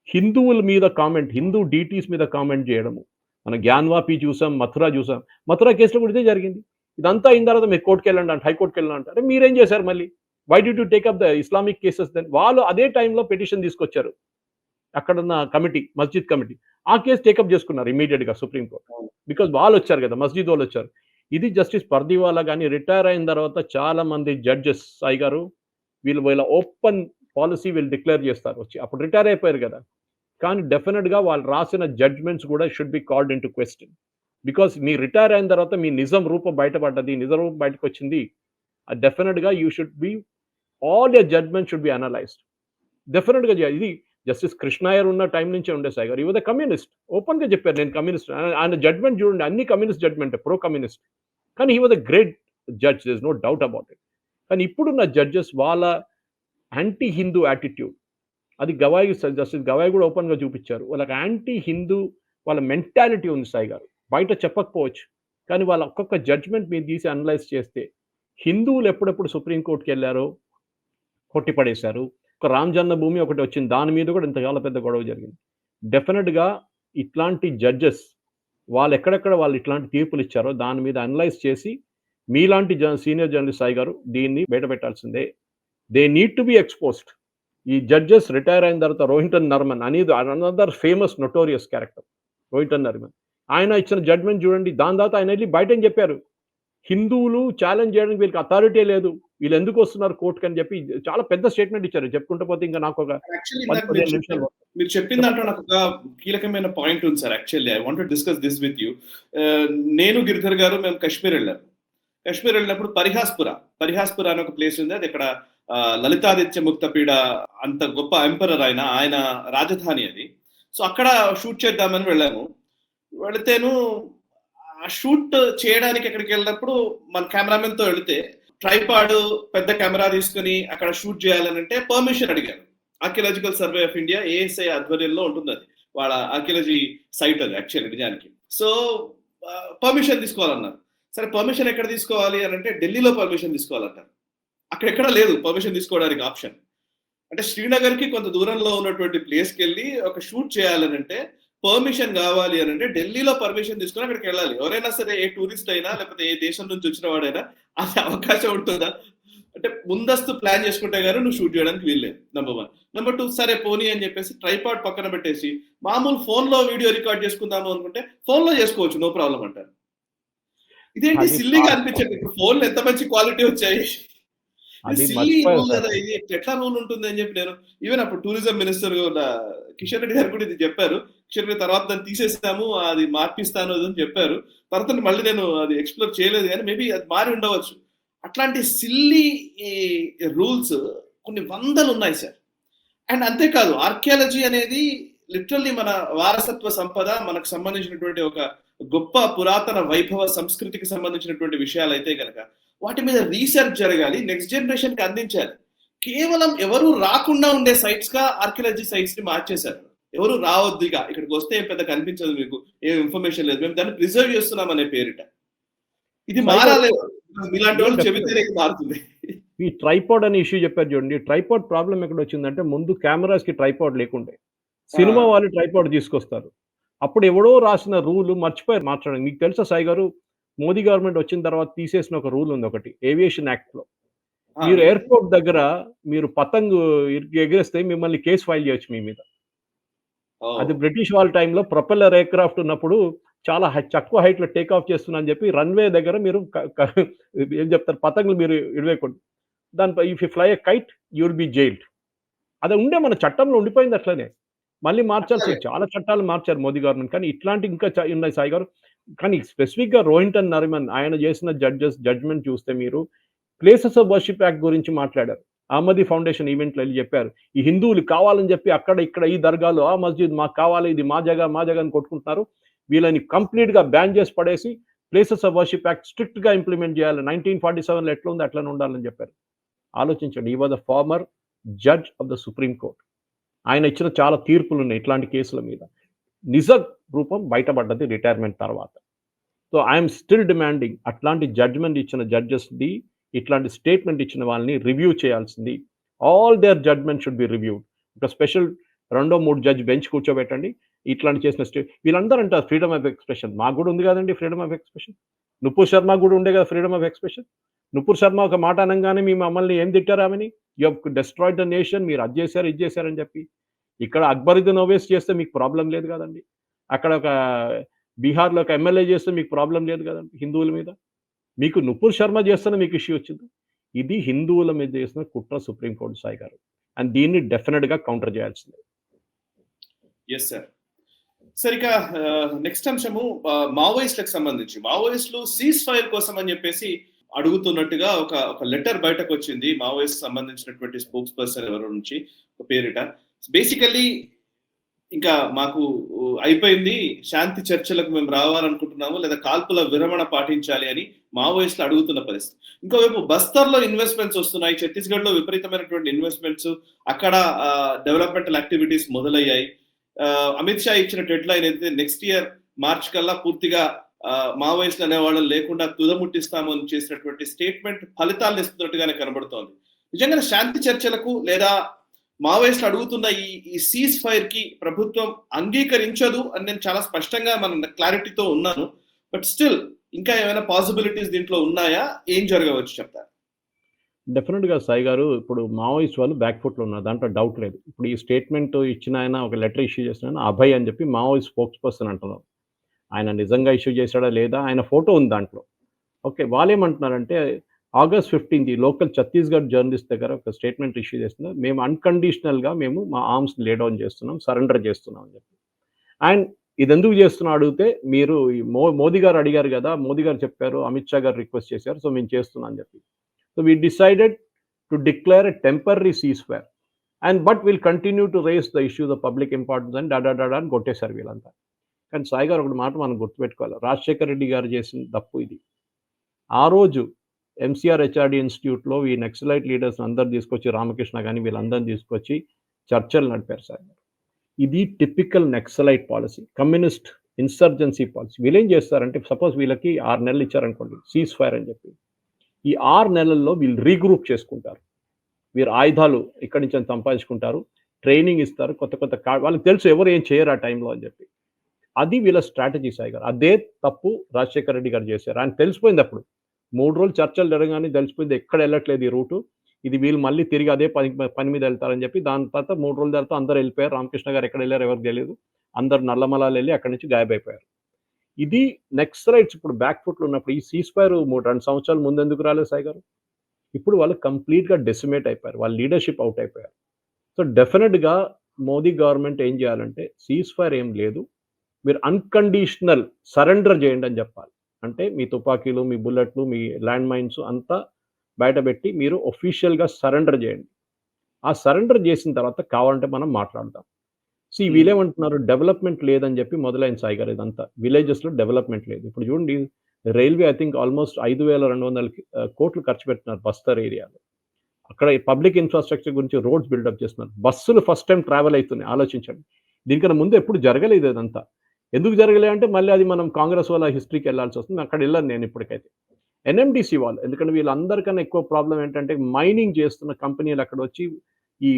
హిందువుల మీద కామెంట్, హిందూ డీటీస్ మీద కామెంట్ చేయడము. మనం జ్ఞాన్వాపి చూసాం, మథుర చూసాం. మథుర కేసులో కూడా ఇదే జరిగింది. ఇదంతా అయిన తర్వాత మీరు కోర్ట్‌కెళ్ళండి అంటే హైకోర్ట్‌కెళ్ళండి అంటే అరే మీరేం చేశారు మళ్ళీ? Why did you take up the Islamic cases then? వాళ్ళు అదే టైంలో పిటిషన్ తీసుకొచ్చారు. అక్కడున్న కమిటీ, మస్జిద్ కమిటీ. ఆ కేస్ టేకప్ చేసుకున్నారు ఇమ్మీడియేట్‌గా సుప్రీం కోర్ట్. బికాజ్ వాళ్ళొచ్చారు కదా! మస్జిద్ వాళ్ళొచ్చారు. ఇది జస్టిస్ పర్దివాలా గాని రిటైర్ అయిన తర్వాత చాలా మంది జడ్జెస్ సాయి గారు వీళ్ళ ఓపెన్ పాలిసీ డిక్లేర్ చేస్తారు వచ్చి. అప్పుడు రిటైర్ అయిపోయారు కదా! కానీ డెఫినిట్‌గా వాళ్ళు రాసిన జడ్జ్‌మెంట్స్ కూడా should be called into question. Because మీరు రిటైర్ అయిన తర్వాత మీ నిజం రూపం బయటపడ్డది. నిజ రూపం బయటకొచ్చింది. డెఫినిట్‌గా you should be all your judgement should be analysed. డెఫినిట్‌గా ఇది జస్టిస్ కృష్ణయ్యర్ ఉన్న టైం నుంచే ఉండే సాయి గారు. హి వాస్ ఎ కమ్యూనిస్ట్. ఓపెన్‌గా చెప్పారు నేను కమ్యూనిస్ట్. ఆయన జడ్జ్‌మెంట్ చూడండి అన్ని కమ్యూనిస్ట్ జడ్జ్‌మెంటే ప్రో కమ్యూనిస్ట్. కానీ he was a great judge. There is no doubt about it. కానీ ఇప్పుడున్న జడ్జెస్ వాళ్ళ యాంటీ హిందూ యాటిట్యూడ్ అది జస్టిస్ గవాయి కూడా ఓపెన్‌గా చూపించారు. వాళ్ళకి యాంటీ హిందూ వాళ్ళ మెంటాలిటీ ఉంది సాయి గారు. బయట చెప్పకపోవచ్చు. కానీ వాళ్ళ ఒక్కొక్క జడ్జ్‌మెంట్ మీరు తీసి అనలైజ్ చేస్తే హిందువులు ఎప్పుడెప్పుడు సుప్రీం కోర్ట్‌కెళ్లారో కొట్టిపడేశారు. ఒక రామ్ జన్మభూమి ఒకటి వచ్చింది. దాని మీద కూడా ఇంత చాలా పెద్ద గొడవ జరిగింది. డెఫినిట్‌గా ఇట్లాంటి జడ్జెస్ వాళ్ళు ఎక్కడెక్కడ వాళ్ళు ఇట్లాంటి తీర్పులు ఇచ్చారో దాని మీద అనలైజ్ చేసి మీలాంటి సీనియర్ జర్నలిస్ట్ సాయి గారు దీన్ని బయట పెట్టాల్సిందే. They need to be exposed. ఈ జడ్జెస్ రిటైర్ అయిన తర్వాత రోహింటన్ నర్మన్ అనేది another famous notorious character Rohinton నర్మన్. ఆయన ఇచ్చిన జడ్జ్‌మెంట్ చూడండి. దాని తర్వాత ఆయన ఎళ్లి బయటేం చెప్పారు. హిందువులు ఛాలెంజ్ చేయడానికి వీళ్ళకి అథారిటీ లేదు. వీళ్ళు ఎందుకు వస్తున్నారు కోర్ట్‌కి అని చెప్పి చాలా పెద్ద స్టేట్మెంట్ ఇచ్చారు. చెప్పుకుంటూ పోతే ఇంకా నాకు ఒక యాక్చువల్లీ 10, ఇందాక 15 నిమిషాలు మీరు చెప్పిన దాంట్లో నాకు ఒక కీలకమైన పాయింట్ ఉంది sir. Actually I want to discuss this with you. నేను గిరిధర్ గారు మేము కాశ్మీర్ వెళ్ళాము. కాశ్మీర్ వెళ్ళినప్పుడు పరిహాస్పుర అనే ఒక ప్లేస్ ఉంది. అది ఇక్కడ లలితాదిత్య ముక్తపీడ అంత గొప్ప ఎంపరర్ ఆయన రాజధాని అది. సో అక్కడ షూట్ చేద్దామని వెళ్ళాము. వెళితేను ఆ షూట్ చేయడానికి అక్కడికి వెళ్ళినప్పుడు మన కెమెరామెన్ తో వెళితే ట్రైపాడ్ పెద్ద కెమెరా తీసుకుని అక్కడ షూట్ చేయాలని అంటే పర్మిషన్ అడిగారు. Archaeological survey of India ASI ఆధ్వర్యంలో ఉంటుంది. అది వాళ్ళ ఆర్కియాలజీ సైట్ అది యాక్చువల్లీ నిజానికి. సో పర్మిషన్ తీసుకోవాలన్నారు. సరే పర్మిషన్ ఎక్కడ తీసుకోవాలి అని అంటే ఢిల్లీలో పర్మిషన్ తీసుకోవాలంటారు. అక్కడెక్కడ లేదు పర్మిషన్ తీసుకోవడానికి ఆప్షన్. అంటే శ్రీనగర్ కి కొంత దూరంలో ఉన్నటువంటి ప్లేస్కి వెళ్ళి ఒక షూట్ చేయాలని అంటే పర్మిషన్ కావాలి అని అంటే ఢిల్లీలో పర్మిషన్ తీసుకుని అక్కడికి వెళ్ళాలి. ఎవరైనా సరే ఏ టూరిస్ట్ అయినా లేకపోతే ఏ దేశం నుంచి వచ్చిన వాడైనా అది అవకాశం ఉంటుందా? అంటే ముందస్తు ప్లాన్ చేసుకుంటే గానీ నువ్వు షూట్ చేయడానికి వీల్లేదు. నెంబర్ 1. నెంబర్ 2 సరే పోనీ అని చెప్పేసి ట్రైపాడ్ పక్కన పెట్టేసి మామూలు ఫోన్ లో వీడియో రికార్డ్ చేసుకుందాము అనుకుంటే ఫోన్ లో చేసుకోవచ్చు, నో ప్రాబ్లం అంటారు. ఇదేంటి సిల్లీగా అనిపించండి. ఇప్పుడు ఫోన్లు ఎంత మంచి క్వాలిటీ వచ్చాయి. సిల్లీ రూల్ కదా ఇది, ఎట్లా రూల్ ఉంటుంది అని చెప్పి నేను ఈవెన్ అప్పుడు టూరిజం మినిస్టర్ కిషన్ రెడ్డి గారు కూడా ఇది చెప్పారు. కిషన్ రెడ్డి తర్వాత దాన్ని తీసేస్తాము, అది మార్పిస్తాను అని చెప్పారు. తర్వాత మళ్ళీ నేను అది ఎక్స్ప్లోర్ చేయలేదు కానీ మేబీ అది మారి ఉండవచ్చు. అట్లాంటి సిల్లీ రూల్స్ కొన్ని వందలు ఉన్నాయి సార్. అండ్ అంతేకాదు ఆర్కియాలజీ అనేది లిటరల్లీ మన వారసత్వ సంపద, మనకు సంబంధించినటువంటి ఒక గొప్ప పురాతన వైభవ సంస్కృతికి సంబంధించినటువంటి విషయాలు అయితే కనుక వాటి మీద రీసెర్చ్ జరగాలి, నెక్స్ట్ జనరేషన్ కి అందించాలి. కేవలం ఎవరు రాకుండా ఉండే సైట్స్ గా ఆర్కియాలజీ సైట్స్ ని మార్చేశారు. ఎవరు రావద్దు, ఇక ఇక్కడికి వస్తే ఏం పెద్ద కనిపించదు, మీకు ఏం ఇన్ఫర్మేషన్ లేదు, మేము దాన్ని ప్రిజర్వ్ చేస్తున్నాం అనే పేరిట. ఇది మారాలి. ఇలాంటి వాళ్ళు చెబితేనే మారుతుంది. ఈ ట్రైపాడ్ అనే ఇష్యూ చెప్పారు చూడండి. ట్రైపాడ్ ప్రాబ్లం ఎక్కడ వచ్చిందంటే ముందు కెమెరాస్ కి ట్రైపాడ్ లేకుండే. సినిమా వాళ్ళు ట్రైపాడ్ తీసుకొస్తారు. అప్పుడు ఎవడో రాసిన రూల్ మర్చిపోయారు మార్చడం. మీకు తెలుసా సాయి గారు, మోదీ గవర్నమెంట్ వచ్చిన తర్వాత తీసేసిన ఒక రూల్ ఉంది ఒకటి ఏవియేషన్ యాక్ట్ లో. మీరు ఎయిర్పోర్ట్ దగ్గర మీరు పతంగ్ ఎగిరేస్తే మిమ్మల్ని కేసు ఫైల్ చేయొచ్చు మీ మీద. అది బ్రిటిష్ వాళ్ళ టైంలో ప్రొపెల్లర్ ఎయిర్ క్రాఫ్ట్ ఉన్నప్పుడు చాలా తక్కువ హైట్ లో టేక్ ఆఫ్ చేస్తున్నా అని చెప్పి రన్వే దగ్గర మీరు ఏం చెప్తారు, పతంగులు మీరు ఇడవేయకూడదు. దానిపై if you fly a kite you will be jailed. అది ఉండే మన చట్టంలో ఉండిపోయింది అట్లనే. మళ్ళీ మార్చాల్సి చాలా చట్టాలు మార్చారు మోదీ గవర్నమెంట్. కానీ ఇట్లాంటి ఇంకా ఉన్నాయి సాయి గారు. కానీ స్పెసిఫిక్ గా రోహింటన్ నరిమన్ ఆయన చేసిన జడ్జ్మెంట్ చూస్తే మీరు ప్లేసెస్ ఆఫ్ వర్షిప్ యాక్ట్ గురించి మాట్లాడారు. అహ్మదీ ఫౌండేషన్ ఈవెంట్లో వెళ్ళి చెప్పారు, ఈ హిందువులు కావాలని చెప్పి అక్కడ ఇక్కడ ఈ దర్గాలో ఆ మస్జిద్ మాకు కావాలి, ఇది మా జగ అని కొట్టుకుంటున్నారు, వీళ్ళని కంప్లీట్ గా బ్యాన్ చేసి పడేసి places of worship act strict గా ఇంప్లిమెంట్ చేయాలి, 1947లో ఎట్లా ఉంది అట్లా ఉండాలని చెప్పారు. ఆలోచించండి, ఈ was the former judge of the supreme court. ఆయన ఇచ్చిన చాలా తీర్పులు ఉన్నాయి ఇట్లాంటి కేసుల మీద. నిజ రూపం బయటపడ్డది రిటైర్మెంట్ తర్వాత. సో ఐఎమ్ స్టిల్ డిమాండింగ్ అట్లాంటి జడ్జ్మెంట్ ఇచ్చిన జడ్జెస్ది, ఇట్లాంటి స్టేట్మెంట్ ఇచ్చిన వాళ్ళని రివ్యూ చేయాల్సింది. All their judgement should be reviewed. ఒక స్పెషల్ 2-3 జడ్జ్ బెంచ్ కూర్చోబెట్టండి. ఇట్లాంటి చేసిన వీళ్ళందరూ అంటారు ఫ్రీడమ్ ఆఫ్ ఎక్స్ప్రెషన్. మాకు కూడా ఉంది కదండి freedom of expression. Nupur Sharma కూడా ఉండే కదా freedom of expression. Nupur Sharma ఒక మాట అనగానే మీ మమ్మల్ని ఏం తిట్టారు ఆమెని, you have destroyed the nation, మీరు అది చేశారు ఇది చేశారని చెప్పి. ఇక్కడ అక్బరుద్దీన్ ఓవైసీ చేస్తే మీకు ప్రాబ్లం లేదు కదండి. అక్కడ ఒక బీహార్లో ఒక ఎమ్మెల్యే చేస్తే మీకు ప్రాబ్లం లేదు కదండి హిందువుల మీద. మీకు నుపూర్ శర్మ చేస్తేనే మీకు ఇష్యూ వచ్చింది. ఇది హిందువుల మీద చేసిన కుట్ర సుప్రీంకోర్టు సాయి గారు. అండ్ దీన్ని డెఫినెట్ గా కౌంటర్ చేయాల్సిందే. Yes sir. సరే ఇక నెక్స్ట్ అంశము మావోయిస్టులకు సంబంధించి. మావోయిస్టులు సీజ్ ఫైర్ కోసం అని చెప్పేసి అడుగుతున్నట్టుగా ఒక లెటర్ బయటకు వచ్చింది మావోయిస్ట్ సంబంధించినటువంటి స్పోక్స్ పర్సన్ ఎవరి నుంచి ఒక పేరిట. బేసికల్లీ ఇంకా మాకు అయిపోయింది, శాంతి చర్చలకు మేము రావాలనుకుంటున్నాము, లేదా కాల్పుల విరమణ పాటించాలి అని మావోయిస్టులు అడుగుతున్న పరిస్థితి. ఇంకోవైపు బస్తర్లో ఇన్వెస్ట్మెంట్స్ వస్తున్నాయి, ఛత్తీస్గఢ్ లో విపరీతమైనటువంటి ఇన్వెస్ట్మెంట్స్, అక్కడ డెవలప్మెంటల్ యాక్టివిటీస్ మొదలయ్యాయి. అమిత్ షా ఇచ్చిన డెడ్ లైన్ అయితే నెక్స్ట్ ఇయర్ మార్చ్ కల్లా పూర్తిగా మావోయిస్టులు అనే వాళ్ళని లేకుండా తుదముట్టిస్తాము అని చేసినటువంటి స్టేట్మెంట్ ఫలితాలను ఇస్తున్నట్టుగానే కనబడుతోంది. నిజంగా శాంతి చర్చలకు లేదా మావోయిస్టులు అడుగుతున్న ఈ సీజ్ ఫైర్ కి ప్రభుత్వం అంగీకరించదు అని నేను చాలా స్పష్టంగా మన క్లారిటీతో ఉన్నాను. బట్ స్టిల్ ఇంకా ఏమైనా పాసిబిలిటీస్ దీంట్లో ఉన్నాయా? ఏం జరగవచ్చు చెప్తారు? డెఫినెట్‌గా సాయి గారు, ఇప్పుడు మావోయిస్ట్ వాళ్ళు బ్యాక్ ఫుట్‌లో ఉన్నారు. దాంట్లో డౌట్ లేదు. ఇప్పుడు ఈ స్టేట్మెంట్ ఇచ్చిన ఆయన, ఒక లెటర్ ఇష్యూ చేసిన ఆయన అభయ్ అని చెప్పి మావోయిస్ట్ స్పోక్స్ పర్సన్ అంటున్నారు. ఆయన నిజంగా ఇష్యూ చేశాడా లేదా, ఆయన ఫోటో ఉంది దాంట్లో. ఓకే. వాళ్ళేమంటున్నారంటే ఆగస్ట్ 15 లోకల్ ఛత్తీస్‌గఢ్ జర్నలిస్ట్ దగ్గర ఒక స్టేట్మెంట్ ఇష్యూ చేస్తున్నారు. మేము అన్‌కండిషనల్‌గా మేము మా ఆర్మ్స్ లే డౌన్ చేస్తున్నాం, సరెండర్ చేస్తున్నాం అని చెప్పి. అండ్ ఇదెందుకు చేస్తున్నా అడిగితే, మీరు ఈ మోదీ గారు అడిగారు గదా! మోదీ గారు చెప్పారు, అమిత్ షా గారు రిక్వెస్ట్ చేశారు. సో మేము చేస్తున్నాం అని చెప్పి. So we decided to declare a temporary ceasefire but will continue to raise the issues of public importance అని అని కొట్టేశారు వీళ్ళంతా. కానీ సాయి గారు ఒకటి మాట మనం గుర్తుపెట్టుకోవాలి. రాజశేఖర రెడ్డి గారు చేసిన తప్పు ఇది. ఆ రోజు ఎంసీఆర్ హెచ్ఆర్‌డి ఇన్‌స్టిట్యూట్‌లో ఈ నక్సలైట్ లీడర్స్ అందరూ తీసుకొచ్చి, రామకృష్ణ గాని వీళ్ళందరిని తీసుకొచ్చి చర్చలు నడిపారు సార్. ఇది typical naxalite policy, communist insurgency policy. వీళ్ళేం చేస్తారంటే, సపోజ్ వీళ్ళకి 6 నెలలు ఇచ్చారనుకోండి సీజ్ ఫైర్ అని చెప్పి. ఈ 6 నెలల్లో వీళ్ళు రీగ్రూప్ చేసుకుంటారు. వీరు ఆయుధాలు ఇక్కడి నుంచి సంపాదించుకుంటారు, ట్రైనింగ్ ఇస్తారు, కొత్త కొత్త వాళ్ళకి తెలుసు ఎవరు ఏం చేయరు ఆ టైంలో అని చెప్పి. అది వీళ్ళ స్ట్రాటజీ సాయి గారు. అదే తప్పు రాజశేఖర రెడ్డి గారు చేశారు. ఆయన తెలిసిపోయింది అప్పుడు. 3 రోజులు చర్చలు జరగగానే తెలిసిపోయింది ఎక్కడ వెళ్ళట్లేదు ఈ రూటు. ఇది వీళ్ళు మళ్ళీ తిరిగి అదే పని మీద వెళ్తారని చెప్పి, దాని తర్వాత 3 రోజుల తర్వాత అందరూ వెళ్ళిపోయారు. రామకృష్ణ గారు ఎక్కడ వెళ్ళారో ఎవరికి తెలియదు. అందరూ నల్లమలాలు వెళ్ళి అక్కడి నుంచి గాయబైపోయారు. ఇది నక్సలైట్స్ ఇప్పుడు బ్యాక్ ఫుట్‌లో ఉన్నప్పుడు ఈ సీజ్ ఫైర్ 2 సంవత్సరాల ముందు ఎందుకు రాలేదు సాయి గారు? ఇప్పుడు వాళ్ళు కంప్లీట్‌గా డెసిమేట్ అయిపోయారు. వాళ్ళ లీడర్‌షిప్ అవుట్ అయిపోయారు. సో డెఫినిట్‌గా మోదీ గవర్నమెంట్ ఏం చేయాలంటే, సీజ్ ఫైర్ ఏం లేదు, మీరు అన్‌కండిషనల్ సరెండర్ చేయండి అని చెప్పాలి. అంటే మీ తుపాకీలు, మీ బుల్లెట్లు, మీ ల్యాండ్ మైన్స్ అంతా బయటపెట్టి మీరు ఆఫీషియల్‌గా సరెండర్ చేయండి. ఆ సరెండర్ చేసిన తర్వాత కావాలంటే మనం మాట్లాడదాం. వీళ్ళేమంటున్నారు, డెవలప్‌మెంట్ లేదని చెప్పి మొదలైంది సాయి గారు ఇదంతా. విలేజెస్‌లో డెవలప్‌మెంట్ లేదు. ఇప్పుడు చూడండి, రైల్వే ఐ థింక్ ఆల్‌మోస్ట్ 5,200 కోట్లు ఖర్చు పెడుతున్నారు బస్తర్ ఏరియాలో. అక్కడ పబ్లిక్ ఇన్‌ఫ్రాస్ట్రక్చర్ గురించి రోడ్స్ బిల్డప్ చేస్తున్నారు. బస్సులు ఫస్ట్ టైమ్ ట్రావెల్ అయితున్నాయి. ఆలోచించండి. దీనికన్నా ముందు ఎప్పుడు జరగలేదు ఇదంతా. ఎందుకు జరగలే అంటే, మళ్ళీ అది మనం కాంగ్రెస్ వాళ్ళ హిస్టరీకి వెళ్ళాల్సి వస్తుంది. అక్కడ వెళ్ళను నేను ఇప్పటికైతే. ఎన్ఎండిసి వాళ్ళు, ఎందుకంటే వీళ్ళందరికన్నా ఎక్కువ ప్రాబ్లమ్ ఏంటంటే, మైనింగ్ చేస్తున్న కంపెనీలు అక్కడ వచ్చి ఈ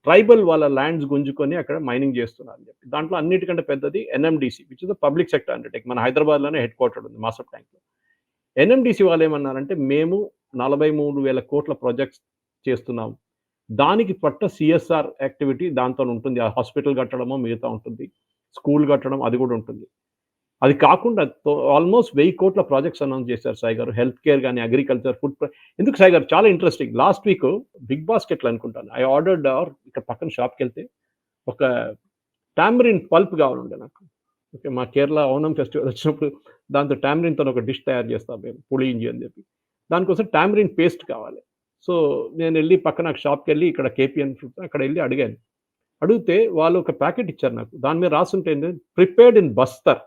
ట్రైబల్ వాళ్ళ ల్యాండ్స్ గుంజుకొని అక్కడ మైనింగ్ చేస్తున్నారు అని చెప్పి. దాంట్లో అన్నిటికంటే పెద్దది NMDC, which is the public sector undertaking. మన హైదరాబాద్‌లోనే హెడ్ క్వార్టర్ ఉంది మాసప్ ట్యాంక్‌లో. ఎన్ఎండిసి వాళ్ళు ఏమన్నారంటే, మేము 43,000 కోట్ల ప్రాజెక్ట్స్ చేస్తున్నాం. దానికి పట్ట సీఎస్ఆర్ యాక్టివిటీ దాంతో ఉంటుంది. ఆ హాస్పిటల్ కట్టడమో మిగతా ఉంటుంది. స్కూల్ కట్టడం అది కూడా ఉంటుంది. అది కాకుండా ఆల్మోస్ట్ 1000 కోట్ల ప్రాజెక్ట్స్ అనౌన్స్ చేశారు సాయి గారు. హెల్త్ కేర్ గాని, అగ్రికల్చర్, ఎందుకు సాయి గారు చాలా ఇంట్రెస్టింగ్. లాస్ట్ వీక్ బిగ్ బాస్కెట్‌లో అనుకుంటాను. ఐ ఆర్డర్డ్ ఇక్కడ పక్కన షాప్‌కెళ్తే ఒక టామరిన్ పల్ప్ కావాలండి నాకు. ఓకే. మా కేరళ ఓనం ఫెస్టివల్ వచ్చినప్పుడు దాంతో టామరిన్‌తోని ఒక డిష్ తయారు చేస్తాం మేము, పులింజి అని చెప్పి. దానికోసం టామరిన్ పేస్ట్ కావాలి. సో నేనెళ్ళి పక్కన షాప్‌కెళ్ళి ఇక్కడ కేపీఎన్ ఫ్రూట్స్ అక్కడెళ్ళి అడిగాను. అడిగితే వాళ్ళు ఒక ప్యాకెట్ ఇచ్చారు నాకు. దాని మీద రాసుంటే ఏంటంటే, ప్రిపేర్డ్ ఇన్ బస్తర్.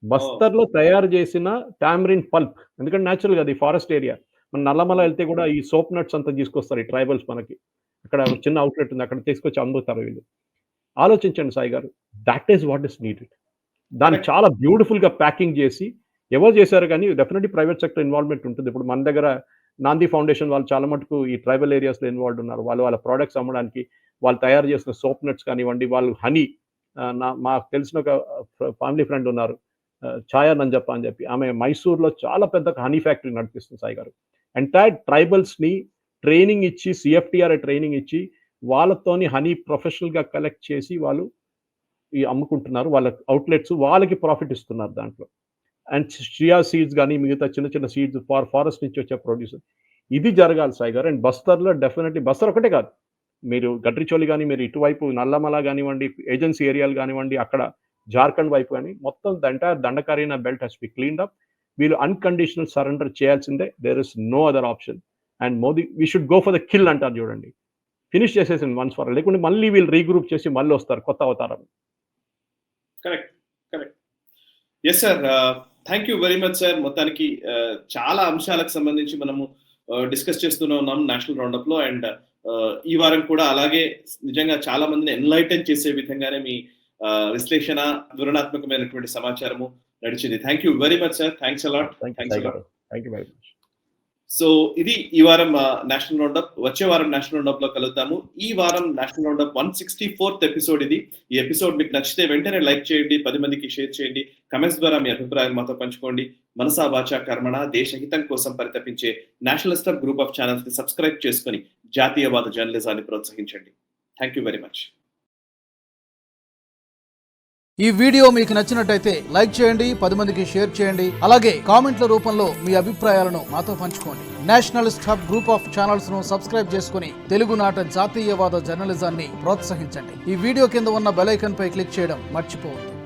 బస్తర్‌లో తయారు చేసిన టామరిన్ పల్ప్. ఎందుకంటే నేచురల్‌గా అది ఫారెస్ట్ ఏరియా. మన నల్లమల వెళ్తే కూడా ఈ సోప్ నట్స్ అంతా తీసుకొస్తారు ఈ ట్రైబల్స్ మనకి. అక్కడ ఒక చిన్న అవుట్‌లెట్ ఉంది. అక్కడ తీసుకొచ్చి అమ్ముతారు వీళ్ళు. ఆలోచించండి సాయి గారు. That is what is needed. దాన్ని చాలా బ్యూటిఫుల్‌గా ప్యాకింగ్ చేసి, ఎవరు చేశారు గానీ డెఫినెట్‌లీ ప్రైవేట్ సెక్టర్ ఇన్వాల్వ్‌మెంట్ ఉంటుంది. ఇప్పుడు మన దగ్గర నాంది ఫౌండేషన్ వాళ్ళు చాలా మటుకు ఈ ట్రైబల్ ఏరియాస్‌లో ఇన్వాల్వ్డ్ ఉన్నారు. వాళ్ళ ప్రొడక్ట్స్ అమ్మడానికి, వాళ్ళు తయారు చేసిన సోప్ నట్స్ కానివ్వండి, వాళ్ళు హనీ, మాకు తెలిసిన ఒక ఫ్యామిలీ ఫ్రెండ్ ఉన్నారు. ఛాయా నంజప్ప అని చెప్పి. ఆమె మైసూర్‌లో చాలా పెద్ద హనీ ఫ్యాక్టరీ నడిపిస్తుంది సాయి గారు. ఎంటైర్ ట్రైబల్స్‌ని ట్రైనింగ్ ఇచ్చి, సీఎఫ్‌టీఆర్ఐ ట్రైనింగ్ ఇచ్చి, వాళ్ళతోని హనీ ప్రొఫెషనల్‌గా కలెక్ట్ చేసి వాళ్ళు అమ్ముకుంటున్నారు. వాళ్ళ అవుట్‌లెట్స్ వాళ్ళకి ప్రాఫిట్ ఇస్తున్నారు దాంట్లో. అండ్ చియా సీడ్స్ గాని, మిగతా చిన్న చిన్న సీడ్స్ ఫారెస్ట్ నుంచి వచ్చే ప్రొడ్యూస్. ఇది జరగాలి సాయి గారు. అండ్ బస్తర్‌లో డెఫినెట్‌లీ బస్తర్ ఒకటే కాదు. మీరు గడ్రిచోలి గాని, మీరు ఇటువైపు నల్లమల గానివ్వండి, ఏజెన్సీ ఏరియాలు గానివ్వండి, అక్కడ జార్ఖండ్ వైపు గాని, మొత్తం the entire Dandakaranya belt has be cleaned up. వీళ్ళు అన్‌కండిషనల్ సరెండర్ చేయాల్సిందే. There is no other option. And Modi we should go for the kill అంటారు చూడండి. ఫినిష్ చేసేసింది వన్స్ ఫర్ ఆల్. లేకుంటే మళ్ళీ వీళ్ళు రీగ్రూప్ చేసి మళ్ళీ వస్తారు కొత్త అవతారం. Correct. Correct. Yes sir. Thank you very much sir. మొత్తానికి చాలా అంశాలకు సంబంధించి మనము డిస్కస్ చేస్తూనే ఉన్నాం నేషనల్ రౌండప్‌లో. అండ్ ఈ వారం కూడా అలాగే నిజంగా చాలా మందిని ఎన్‌లైటన్ చేసే విధంగానే మీ విశ్లేషణ, వివరణాత్మకమైనటువంటి సమాచారము నడిచింది. Thank you very much sir. Thanks a lot. Thank you thanks a Sai lot. Garu. Thank you very much. So ఇది ఈ వారం నేషనల్ రౌండప్. వచ్చే వారం నేషనల్ రౌండప్ లో కలుద్దాము. ఈ వారం నేషనల్ రౌండప్ 164th ఎపిసోడ్ ఇది. ఈ ఎపిసోడ్ మీకు నచ్చితే వెంటనే లైక్ చేయండి, 10 మందికి షేర్ చేయండి, కమెంట్స్ ద్వారా మీ అభిప్రాయాలు మాతో పంచుకోండి. మనసా వాచా కర్మణ దేశహితం కోసం పరితపించే national star group of channels ని సబ్స్క్రైబ్ చేసుకుని జాతీయవాద జర్నలిజాన్ని ప్రోత్సహించండి. థ్యాంక్ యూ వెరీ మచ్. ఈ వీడియో మీకు నచ్చినట్టయితే లైక్ చేయండి, 10 మందికి షేర్ చేయండి. అలాగే కామెంట్ల రూపంలో మీ అభిప్రాయాలను మాతో పంచుకోండి. Nationalist hub group of channels ను సబ్స్క్రైబ్ చేసుకుని తెలుగునాట జాతీయవాద జర్నలిజాన్ని ప్రోత్సహించండి. ఈ వీడియో కింద ఉన్న బెల్ ఐకాన్ పై క్లిక్ చేయడం మర్చిపోవద్దు.